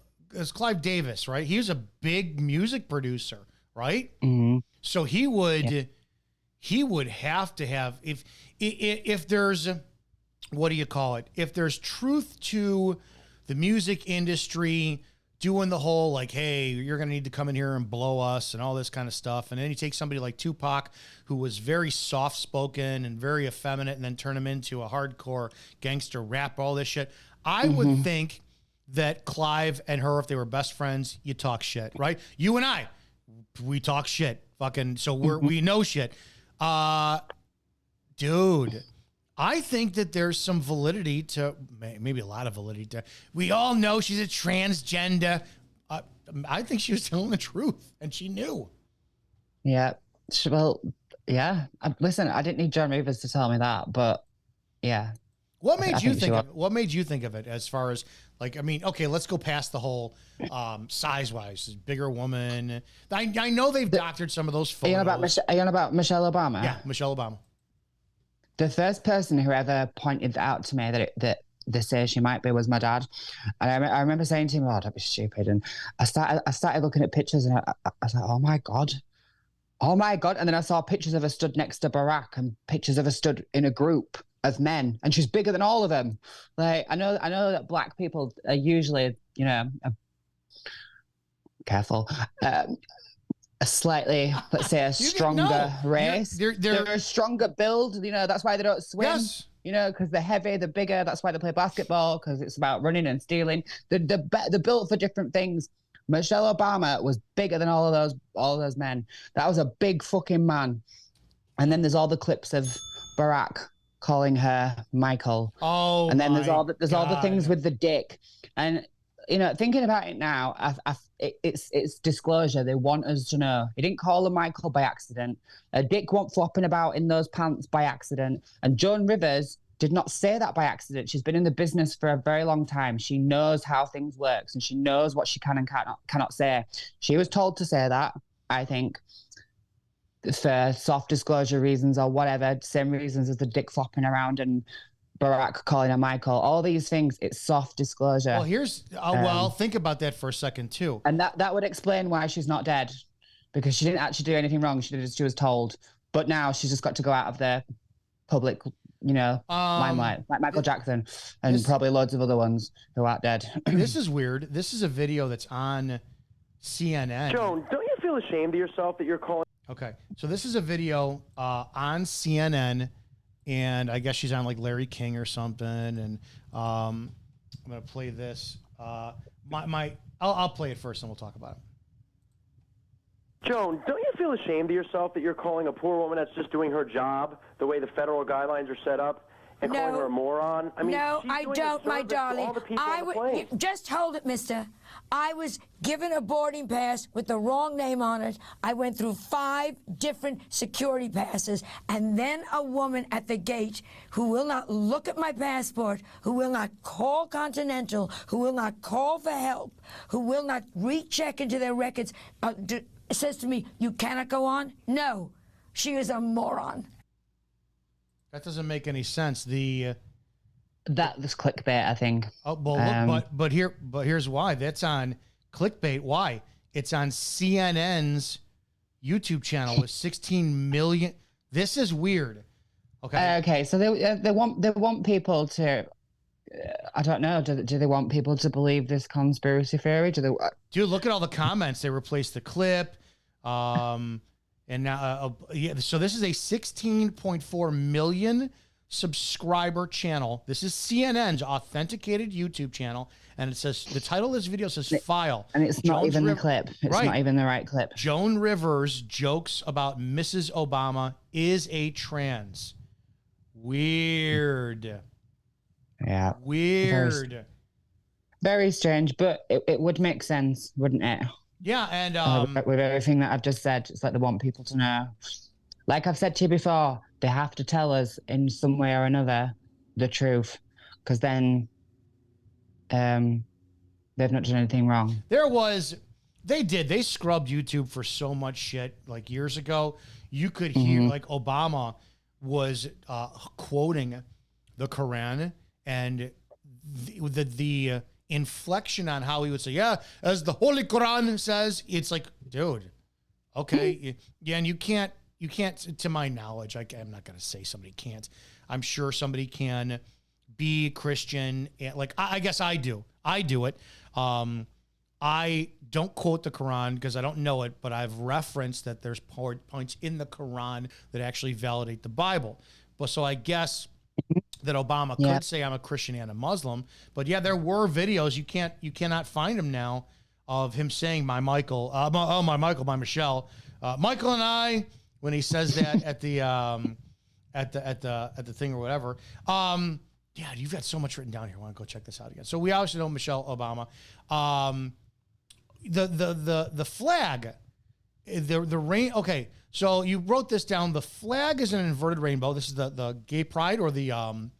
Davis, right? He was a big music producer, right? Mm-hmm. So he would have to have if there's what do you call it? If there's truth to the music industry doing the whole like, hey, you're going to need to come in here and blow us and all this kind of stuff. And then you take somebody like Tupac, who was very soft-spoken and very effeminate, and then turn him into a hardcore gangster rap, all this shit. I would think that Clive and her, if they were best friends, you talk shit, right? You and I, we talk shit. Fucking, so we know shit. Dude, I think that there's some validity to, maybe a lot of validity to, we all know she's a transgender. I think she was telling the truth, and she knew. Yeah. Well, yeah. Listen, I didn't need Joan Rivers to tell me that, but yeah. What made you think of it? What made you think of it as far as like, I mean, okay, let's go past the whole size-wise, bigger woman. I know they've doctored some of those photos. Are you on about Michelle Obama? Yeah, Michelle Obama. The first person who ever pointed out to me that they say she might be was my dad. And I remember saying to him, oh, don't be stupid. And I started looking at pictures, and I was like, oh my God. And then I saw pictures of her stood next to Barack and pictures of her stood in a group of men, and she's bigger than all of them. Like, I know that black people are usually, careful, a slightly, let's say, a stronger race. They're a stronger build. That's why they don't swim. Yes. Because they're heavy, they're bigger. That's why they play basketball, because it's about running and stealing. They're built for different things. Michelle Obama was bigger than all of those men. That was a big fucking man. And then there's all the clips of Barack calling her Michael. Oh, and then there's all the things with the dick. And thinking about it now, it's disclosure. They want us to know. He didn't call her Michael by accident. Dick wasn't flopping about in those pants by accident. And Joan Rivers did not say that by accident. She's been in the business for a very long time. She knows how things work, and she knows what she can and cannot say. She was told to say that, I think, for soft disclosure reasons or whatever, same reasons as the dick flopping around and Barack calling her Michael. All these things, it's soft disclosure. Well, think about that for a second too. And that would explain why she's not dead, because she didn't actually do anything wrong. She was told, but now she's just got to go out of the public, limelight, like Michael Jackson and probably loads of other ones who aren't dead. This is weird. This is a video that's on CNN. Joan, don't you feel ashamed of yourself that you're calling? Okay, so this is a video on CNN, and I guess she's on like Larry King or something. And I'm gonna play this. I'll play it first, and we'll talk about it. Joan, don't you feel ashamed of yourself that you're calling a poor woman that's just doing her job the way the federal guidelines are set up and calling her a moron? I mean, no, I don't, my darling. Just hold it, mister. I was given a boarding pass with the wrong name on it. I went through 5 different security passes, and then a woman at the gate who will not look at my passport, who will not call Continental, who will not call for help, who will not recheck into their records, says to me, you cannot go on? No, she is a moron. That doesn't make any sense. That was clickbait, I think. Oh, well, but here's why. That's on clickbait. Why? It's on CNN's YouTube channel with 16 million. This is weird. Okay. Okay. So they want people to. I don't know. Do they want people to believe this conspiracy theory? Dude, look at all the comments. They replaced the clip. And now, so this is a 16.4 million subscriber channel. This is CNN's authenticated YouTube channel, and it says the title of this video says "File," and it's not even the clip. It's not even the right clip. Joan Rivers jokes about Mrs. Obama is a trans. Weird. Yeah. Weird. Very strange, but it would make sense, wouldn't it? Yeah, and with everything that I've just said, it's like they want people to know. Like I've said to you before, they have to tell us in some way or another the truth, because then they've not done anything wrong. They scrubbed YouTube for so much shit like years ago. You could hear like Obama was quoting the Quran, and the inflection on how he would say, yeah, as the Holy Quran says, it's like, dude, okay. Yeah, and you can't, to my knowledge, I'm not going to say somebody can't. I'm sure somebody can be Christian. Like, I guess I do. I do it. I don't quote the Quran because I don't know it, but I've referenced that there's points in the Quran that actually validate the Bible. But so I guess that Obama could say I'm a Christian and a Muslim, but yeah, there were videos. You cannot find them now of him saying my Michael, my Michelle, Michael and I, when he says that at the thing or whatever. Yeah, you've got so much written down here. I want to go check this out again. So we obviously know Michelle Obama. The flag, the rain. Okay, so you wrote this down. The flag is an inverted rainbow. This is the gay pride or the trans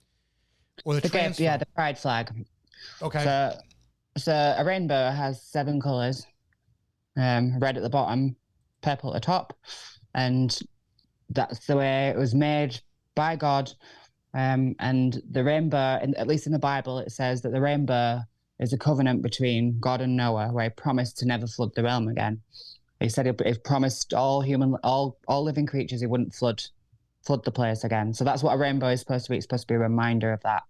flag? Yeah, the pride flag. Okay. So a rainbow has 7 colors. Red at the bottom, purple at the top, and that's the way it was made by God. And the rainbow, at least in the Bible, it says that the rainbow is a covenant between God and Noah, where he promised to never flood the realm again. He said he promised all living creatures he wouldn't flood the place again. So that's what a rainbow is supposed to be. It's supposed to be a reminder of that.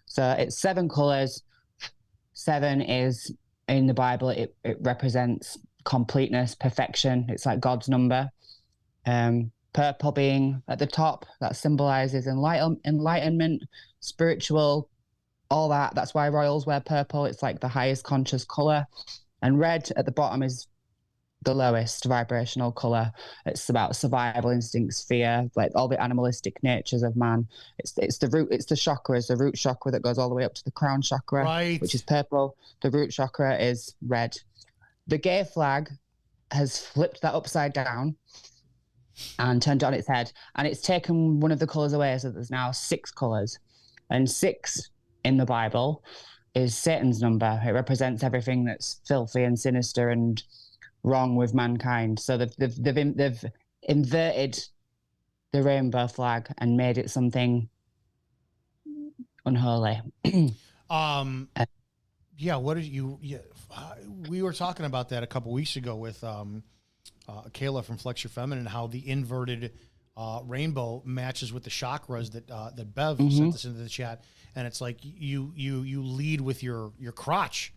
So it's 7 colors. 7 is in the Bible. It represents completeness, perfection. It's like God's number. Purple being at the top, that symbolizes enlightenment, spiritual, all that. That's why royals wear purple. It's like the highest conscious color. And red at the bottom is the lowest vibrational color. It's about survival instincts, fear, like all the animalistic natures of man. It's the root, it's the chakras, the root chakra that goes all the way up to the crown chakra, right, which is purple. The root chakra is red. The gay flag has flipped that upside down and turned it on its head, and it's taken one of the colors away, so there's now 6 colors. And 6 in the Bible is Satan's number. It represents everything that's filthy and sinister and wrong with mankind. So they've inverted the rainbow flag and made it something unholy. Yeah, what did you? Yeah, we were talking about that a couple weeks ago with Kayla from Flex Your Feminine, how the inverted rainbow matches with the chakras that Bev sent us into the chat, and it's like you lead with your crotch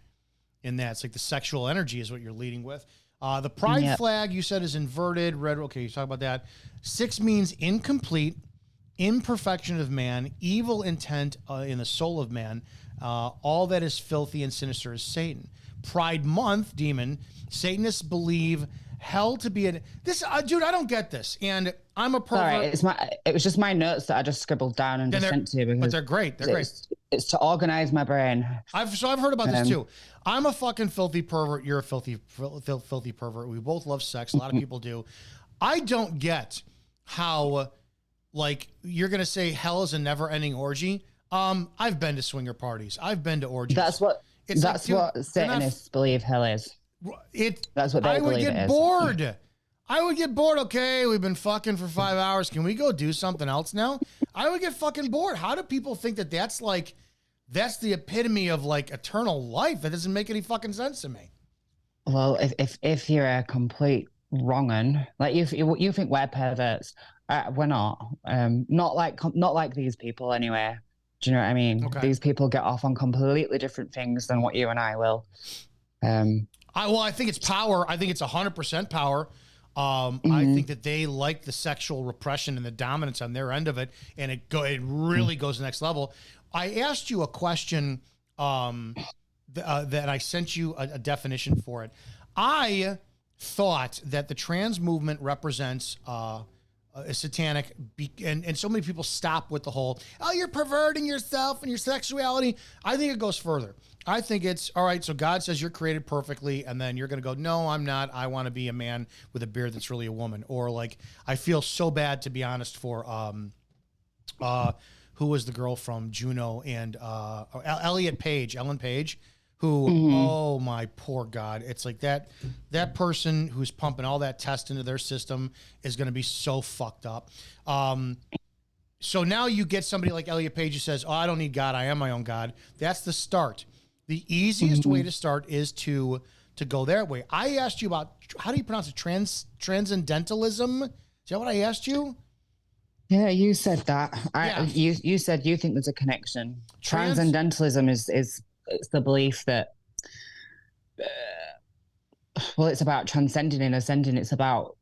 in that. It's like the sexual energy is what you're leading with. The pride flag you said is inverted red. Okay, you talk about that. 6 means incomplete, imperfection of man, evil intent in the soul of man. All that is filthy and sinister is Satan. Pride month, demon. Satanists believe hell to be this. Dude, I don't get this, and I'm a pervert. Sorry, it was just my notes that I just scribbled down and just sent to you. But they're great. They're great. It's to organize my brain. I've heard about this too. I'm a fucking filthy pervert. You're a filthy pervert. We both love sex. A lot of people do. I don't get how, like, you're gonna say hell is a never-ending orgy. I've been to swinger parties. I've been to orgies. That's what Satanists believe hell is. That's what they I would believe it get is. bored. I would get bored. Okay, we've been fucking for 5 hours. Can we go do something else now? I would get fucking bored. How do people think that that's the epitome of like eternal life? That doesn't make any fucking sense to me. Well, if you're a complete wrong'un, like you think we're perverts, we're not. Not like these people anyway. Do you know what I mean? Okay. These people get off on completely different things than what you and I will. I think it's power. I think it's 100% power. I think that they like the sexual repression and the dominance on their end of it, and it really goes to the next level. I asked you a question that I sent you a definition for it. I thought that the trans movement represents a satanic, and so many people stop with the whole, oh, you're perverting yourself and your sexuality. I think it goes further. I think it's, all right, so God says you're created perfectly, and then you're going to go, no, I'm not. I want to be a man with a beard that's really a woman. Or like, I feel so bad, to be honest, for who was the girl from Juno and Ellen Page, who, oh my poor God. It's like that person who's pumping all that test into their system is going to be so fucked up. So now you get somebody like Elliot Page who says, oh, I don't need God. I am my own God. That's the start. The easiest way to start is to go that way. I asked you about, how do you pronounce it? Transcendentalism? Is that what I asked you? Yeah, you said that. Yeah. You said you think there's a connection. Transcendentalism is it's the belief that, well, it's about transcending and ascending. It's about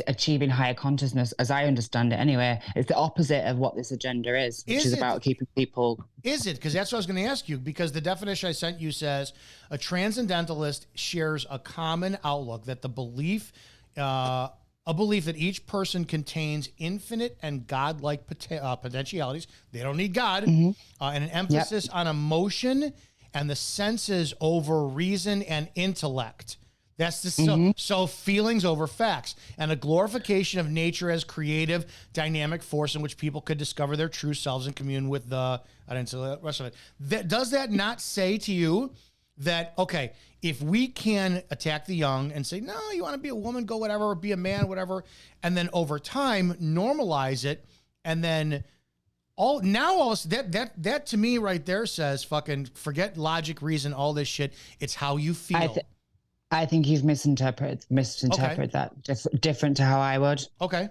achieving higher consciousness, as I understand it anyway. It's the opposite of what this agenda is, which is about keeping people... Is it? Because that's what I was going to ask you, because the definition I sent you says a transcendentalist shares a common outlook that a belief that each person contains infinite and godlike potentialities. They don't need God. And an emphasis on emotion and the senses over reason and intellect. That's the so feelings over facts, and a glorification of nature as creative, dynamic force in which people could discover their true selves and commune with the. I didn't say the rest of it. Does that not say to you that, okay, if we can attack the young and say, no, you want to be a woman, go whatever, or be a man, whatever, and then over time normalize it, and then that to me right there says fucking forget logic, reason, all this shit. It's how you feel. I think you've misinterpreted that different to how I would. Okay.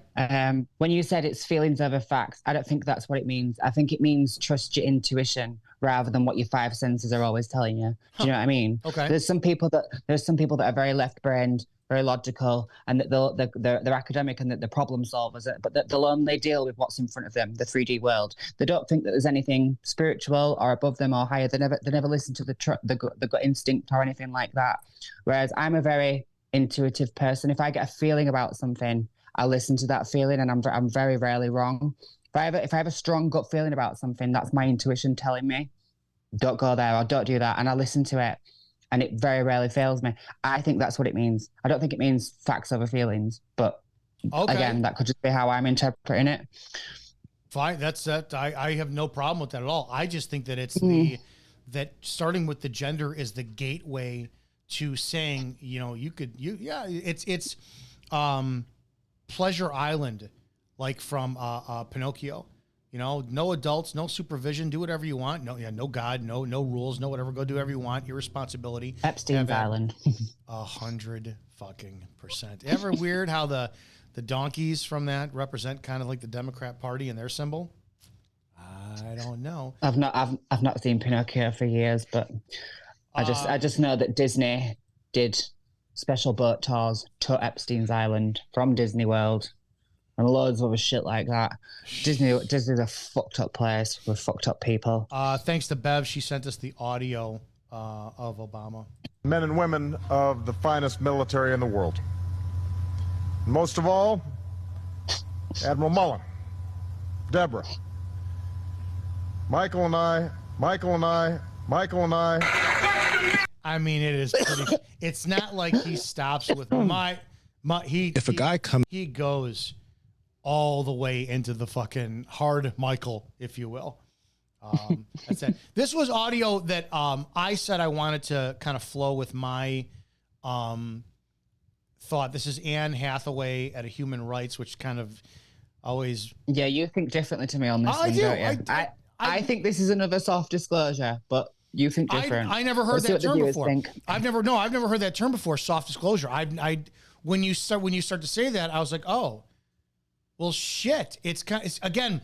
When you said it's feelings over facts, I don't think that's what it means. I think it means trust your intuition rather than what your five senses are always telling you. Do you know what I mean? Okay. There's some people that are very left-brained, very logical, and that they're academic and that they're problem solvers, but they'll only deal with what's in front of them, the 3D world. They don't think that there's anything spiritual or above them or higher. They never listen to the gut instinct or anything like that. Whereas I'm a very intuitive person. If I get a feeling about something, I'll listen to that feeling, and I'm very rarely wrong. If I have a strong gut feeling about something, that's my intuition telling me, don't go there or don't do that, and I listen to it. And it very rarely fails me. I think that's what it means. I don't think it means facts over feelings, but again, that could just be how I'm interpreting it. Fine, that's that. I have no problem with that at all. I just think that it's that starting with the gender is the gateway to saying, it's Pleasure Island, like from Pinocchio. No adults, no supervision, do whatever you want. No God, no rules, no whatever. Go do whatever you want. Irresponsibility. Epstein's Island. 100% Ever weird how the donkeys from that represent kind of like the Democrat Party and their symbol? I don't know. I've not seen Pinocchio for years, but I just know that Disney did special boat tours to Epstein's Island from Disney World. And loads of other shit like that. Disney's a fucked up place with fucked up people. Thanks to Bev, she sent us the audio of Obama. Men and women of the finest military in the world. Most of all, Admiral Mullen, Deborah, Michael and I. I mean, it is pretty. It's not like he stops with he goes all the way into the fucking hard Michael, if you will. That's it. This was audio that I said I wanted to kind of flow with my thought. This is Anne Hathaway at a Human Rights, which kind of always... Yeah, you think differently to me on this one, do. don't you? I think this is another soft disclosure, but you think different. I never heard that term before. I've never heard that term before, soft disclosure. When you start to say that, I was like, oh, well, shit. It's again,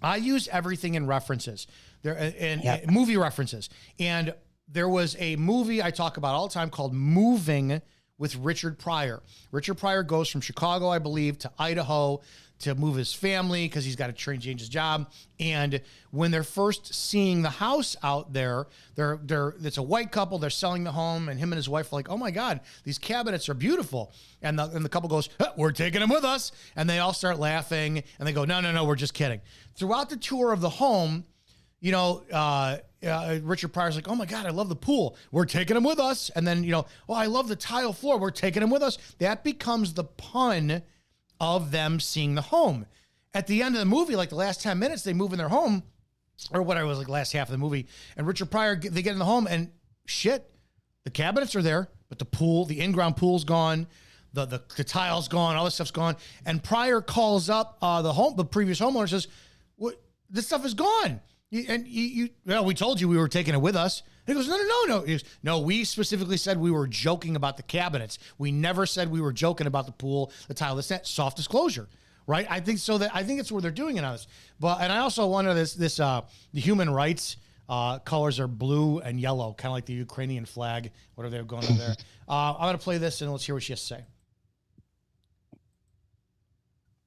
I use everything in references and movie references. And there was a movie I talk about all the time called Moving with Richard Pryor. Richard Pryor goes from Chicago, I believe, to Idaho to move his family because he's got to change his job. And when they're first seeing the house out there, it's a white couple. They're selling the home, and him and his wife are like, "Oh my God, these cabinets are beautiful." And the couple goes, "We're taking them with us," and they all start laughing, and they go, "No, we're just kidding." Throughout the tour of the home, Richard Pryor's like, "Oh my God, I love the pool. We're taking them with us." And then, "Oh, I love the tile floor. We're taking them with us." That becomes the pun of them seeing the home. At the end of the movie, like the last 10 minutes, they move in their home, or what I was like last half of the movie, and Richard Pryor, they get in the home, and shit, the cabinets are there, but the pool, the in-ground pool's gone, the tile's gone, all this stuff's gone, and Pryor calls up the previous homeowner, says, "What? This stuff is gone. We told you we were taking it with us." And he goes, no. He goes, "No, we specifically said we were joking about the cabinets. We never said we were joking about the pool, the tile, this, that." Soft disclosure, right? I think so. I think it's where they're doing it on this. And I also wonder the human rights colors are blue and yellow, kind of like the Ukrainian flag, whatever they're going on there. I'm going to play this and let's hear what she has to say.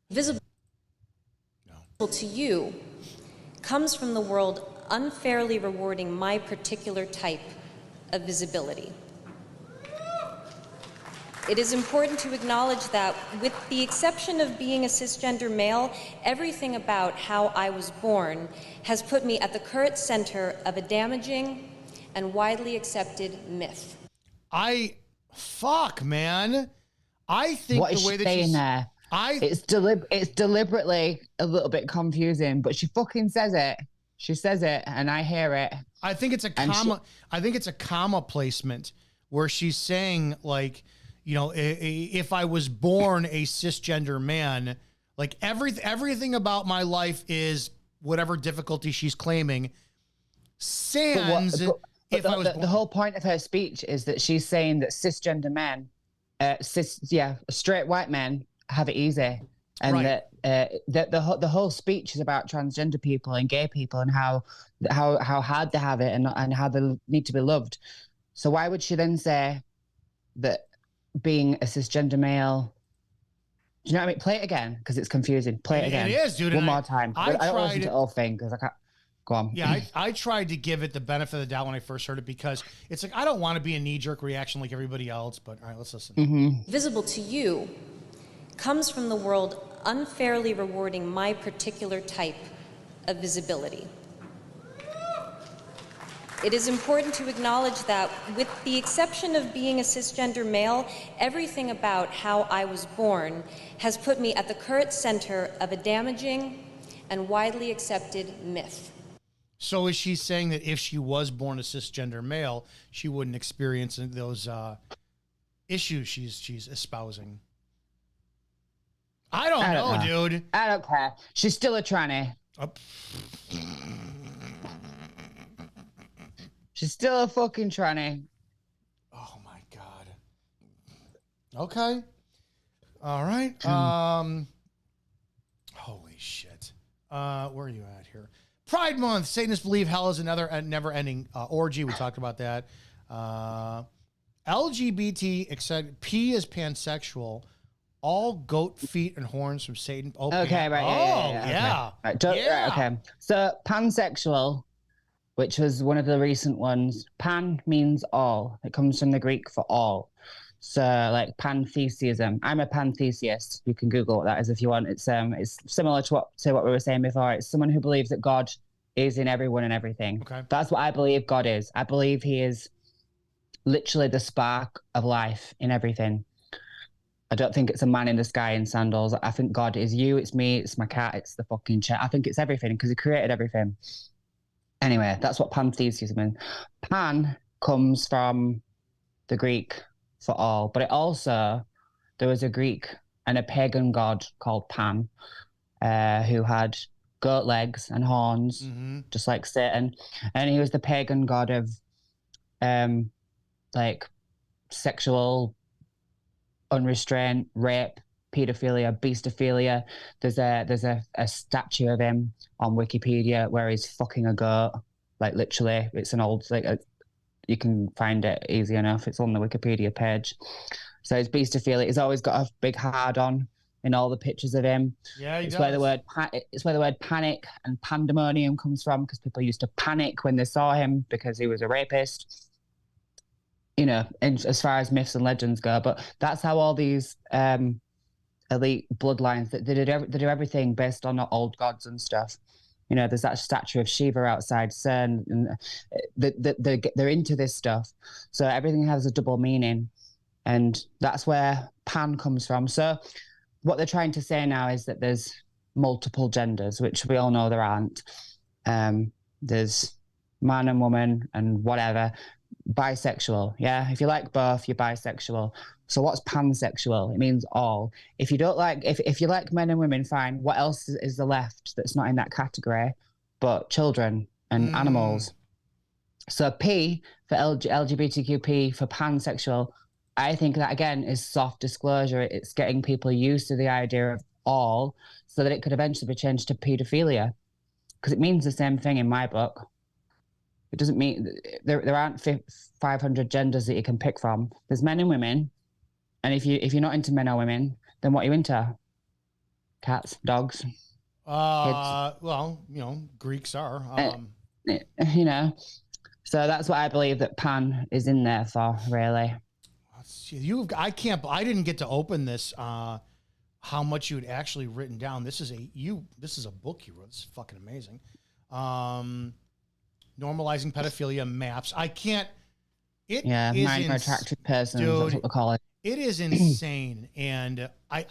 Visible to you comes from the world unfairly rewarding my particular type of visibility. It is important to acknowledge that, with the exception of being a cisgender male, everything about how I was born has put me at the current center of a damaging and widely accepted myth. Fuck, man. I think what the way that she's saying there? It's deliberately a little bit confusing, but she fucking says it. She says it, and I hear it. I think it's a comma. I think it's a comma placement where she's saying, like, if I was born a cisgender man, like everything about my life is whatever difficulty she's claiming. Sans but the whole point of her speech is that she's saying that cisgender men, straight white men have it easy, and right. that the whole speech is about transgender people and gay people and how hard they have it and how they need to be loved. So why would she then say that being a cisgender male? Do you know what I mean? Play it again because it's confusing. Play it again. It is, dude. One more time. I don't listen to the whole thing because I can't. Go on. Yeah, I tried to give it the benefit of the doubt when I first heard it because it's like I don't want to be a knee-jerk reaction like everybody else. But all right, let's listen. Mm-hmm. Visible to you comes from the world unfairly rewarding my particular type of visibility. It is important to acknowledge that, with the exception of being a cisgender male, everything about how I was born has put me at the current center of a damaging and widely accepted myth. So is she saying that if she was born a cisgender male, she wouldn't experience those issues she's espousing? I don't know, dude. I don't care. She's still a tranny. She's still a fucking tranny. Oh my God. Okay. All right. Holy shit. Where are you at here? Pride Month. Satanists believe hell is another never-ending orgy. We talked about that. LGBT, except P is pansexual. All goat feet and horns from Satan. Okay, right. Yeah. Right, okay. So pansexual, which was one of the recent ones. Pan means all. It comes from the Greek for all. So like pantheism. I'm a pantheist. You can Google what that is if you want. It's similar to what we were saying before. It's someone who believes that God is in everyone and everything. Okay. That's what I believe God is. I believe he is literally the spark of life in everything. I don't think it's a man in the sky in sandals. I think God is you, it's me, it's my cat, it's the fucking chair. I think it's everything because he created everything. Anyway, that's what pantheism means. Pan comes from the Greek for all, but it also, there was a Greek and a pagan god called Pan, who had goat legs and horns, just like Satan. And he was the pagan god of like sexual unrestraint, rape, pedophilia, beastophilia. There's a statue of him on Wikipedia where he's fucking a goat. Like literally, it's an old you can find it easy enough. It's on the Wikipedia page. So it's beastophilia. He's always got a big hard on in all the pictures of him. Yeah, it's where the word panic and pandemonium comes from, because people used to panic when they saw him because he was a rapist. You know, as far as myths and legends go, but that's how all these elite bloodlines they do everything based on old gods and stuff. You know, there's that statue of Shiva outside CERN, and they're into this stuff. So everything has a double meaning, and that's where Pan comes from. So what they're trying to say now is that there's multiple genders, which we all know there aren't. There's man and woman and whatever. Bisexual, yeah. If you like both, you're bisexual. So what's pansexual? It means all. If you don't like, if you like men and women, fine. What else is the left that's not in that category? But children and animals. So P for LGBTQP for pansexual, I think that again is soft disclosure. It's getting people used to the idea of all, so that it could eventually be changed to pedophilia, because it means the same thing in my book. It doesn't mean there aren't 500 genders that you can pick from. There's men and women, and if you're not into men or women, then what are you into? Cats, dogs, kids? Well, you know, Greeks are. You know, so that's what I believe that Pan is in there for, really. I didn't get to open this. How much you had actually written down? This is a book you wrote. This is fucking amazing. Normalizing pedophilia maps. I can't. Minor attractive person. Dude, that's what they call it. It is insane, and I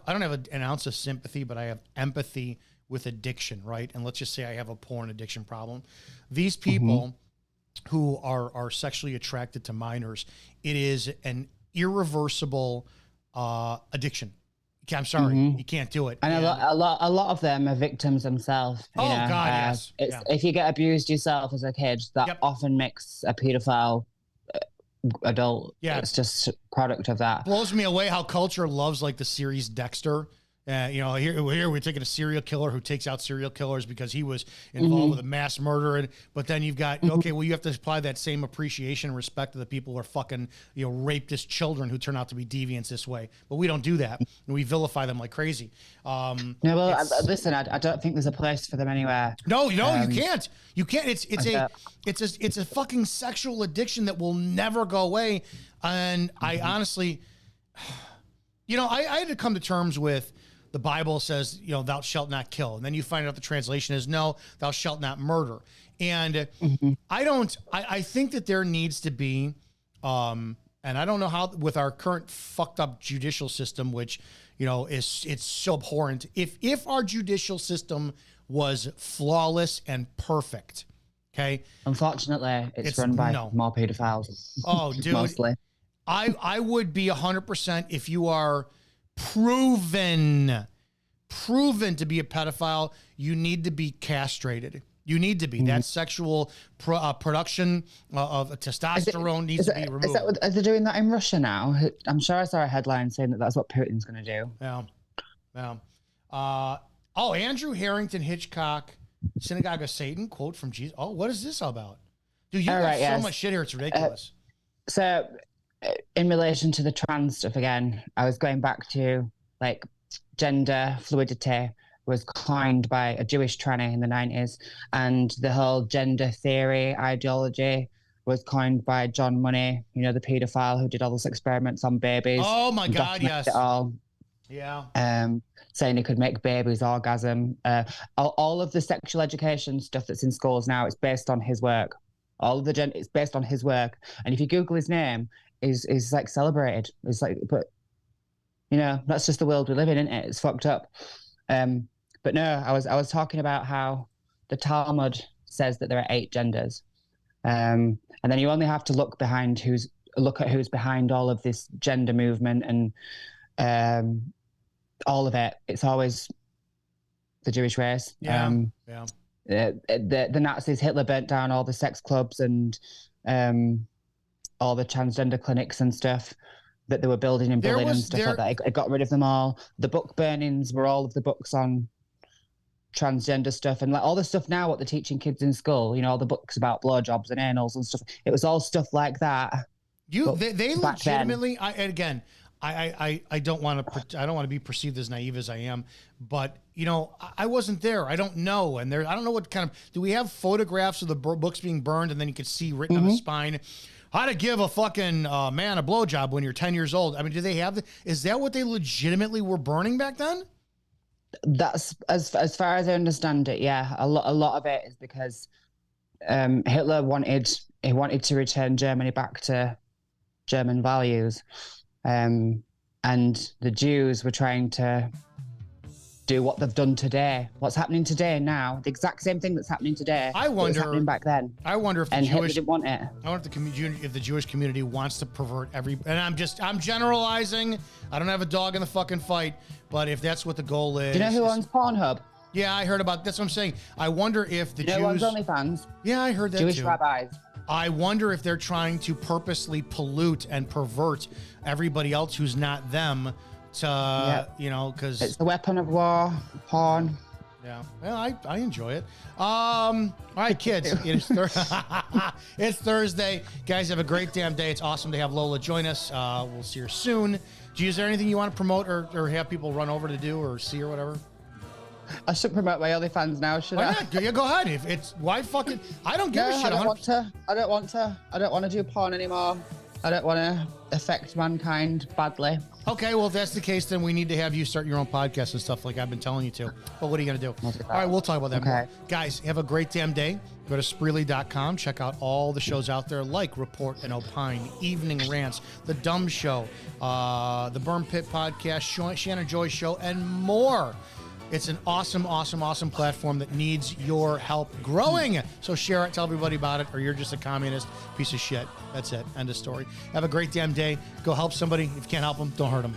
don't have an ounce of sympathy, but I have empathy with addiction, right? And let's just say I have a porn addiction problem. These people who are sexually attracted to minors, it is an irreversible addiction. I'm sorry, you can't do it. And a lot of them are victims themselves. Oh, God, yes. If you get abused yourself as a kid, that often makes a pedophile adult. Yeah, it's just a product of that. Blows me away how culture loves like the series Dexter. You know, here we're taking a serial killer who takes out serial killers because he was involved with a mass murder. But then you've got, okay, well, you have to apply that same appreciation and respect to the people who are fucking, you know, rapist children who turn out to be deviants this way. But we don't do that. And we vilify them like crazy. Listen, I don't think there's a place for them anywhere. No, you can't. You can't. It's a fucking sexual addiction that will never go away. And I honestly, you know, I had to come to terms with, the Bible says, you know, thou shalt not kill. And then you find out the translation is, no, thou shalt not murder. And I think that there needs to be, and I don't know how, with our current fucked up judicial system, which, you know, it's so abhorrent. If our judicial system was flawless and perfect, okay? Unfortunately, it's run by more pedophiles. Oh, dude. Mostly. I would be 100% if you are proven to be a pedophile, you need to be castrated. You need to be. That sexual production of testosterone needs to be removed. Are they doing that in Russia now? I'm sure I saw a headline saying that that's what Putin's going to do. Yeah. Andrew Harrington Hitchcock, Synagogue of Satan, quote from Jesus. Oh, what is this all about? Dude, you got so much shit here. It's ridiculous. So in relation to the trans stuff again, I was going back to like gender fluidity was coined by a Jewish tranny in the 90s, and the whole gender theory ideology was coined by John Money, you know, the paedophile who did all those experiments on babies. Oh my God, yes. It all. Yeah. Saying he could make babies orgasm. All of the sexual education stuff that's in schools now, it's based on his work. It's based on his work. And if you Google his name, is like celebrated. It's like, but you know, that's just the world we live in, isn't it? It's fucked up. But no, I was talking about how the Talmud says that there are 8 genders. And then you only have to look at who's behind all of this gender movement and all of it. It's always the Jewish race. The Nazis, Hitler burnt down all the sex clubs and all the transgender clinics and stuff that they were building in Berlin and stuff like that. It got rid of them all. The book burnings were all of the books on transgender stuff and like all the stuff now what they're teaching kids in school, all the books about blowjobs and anals and stuff. It was all stuff like that. They legitimately, I don't want to be perceived as naive as I am, but I wasn't there. I don't know. And I don't know what kind of, do we have photographs of the books being burned and then you could see written on the spine, how to give a fucking man a blowjob when you're 10 years old? I mean, do they have is that what they legitimately were burning back then? That's as far as I understand it. Yeah, a lot of it is because Hitler wanted to return Germany back to German values, and the Jews were trying to do what they've done today. What's happening today now? The exact same thing that's happening today. I wonder. Was happening back then. I wonder if the Hitler didn't want it. I wonder if the Jewish community wants to pervert and I'm generalizing. I don't have a dog in the fucking fight, but if that's what the goal is. Do you know who owns Pornhub? Yeah, I heard about. That's what I'm saying. I wonder if the Jews. Who owns OnlyFans? Yeah, I heard that Jewish too. rabbis. I wonder if they're trying to purposely pollute and pervert everybody else who's not them to, because it's the weapon of war, porn. Yeah, well, I enjoy it. All right, kids, it's Thursday. Guys, have a great damn day. It's awesome to have Lola join us. We'll see her soon. Is there anything you want to promote or have people run over to do or see or whatever? I should promote my OnlyFans now, should I? Yeah, go ahead. If it's why fucking I don't give a shit. I don't want to do porn anymore. I don't want to affect mankind badly. Okay, well, if that's the case, then we need to have you start your own podcast and stuff like I've been telling you to. But what are you going to do? All right, we'll talk about that more. Guys, have a great damn day. Go to Spreely.com. Check out all the shows out there like Report and Opine, Evening Rants, The Dumb Show, the Burn Pit Podcast, Shannon Joy Show, and more. It's an awesome, awesome, awesome platform that needs your help growing. So share it, tell everybody about it, or you're just a communist piece of shit. That's it. End of story. Have a great damn day. Go help somebody. If you can't help them, don't hurt them.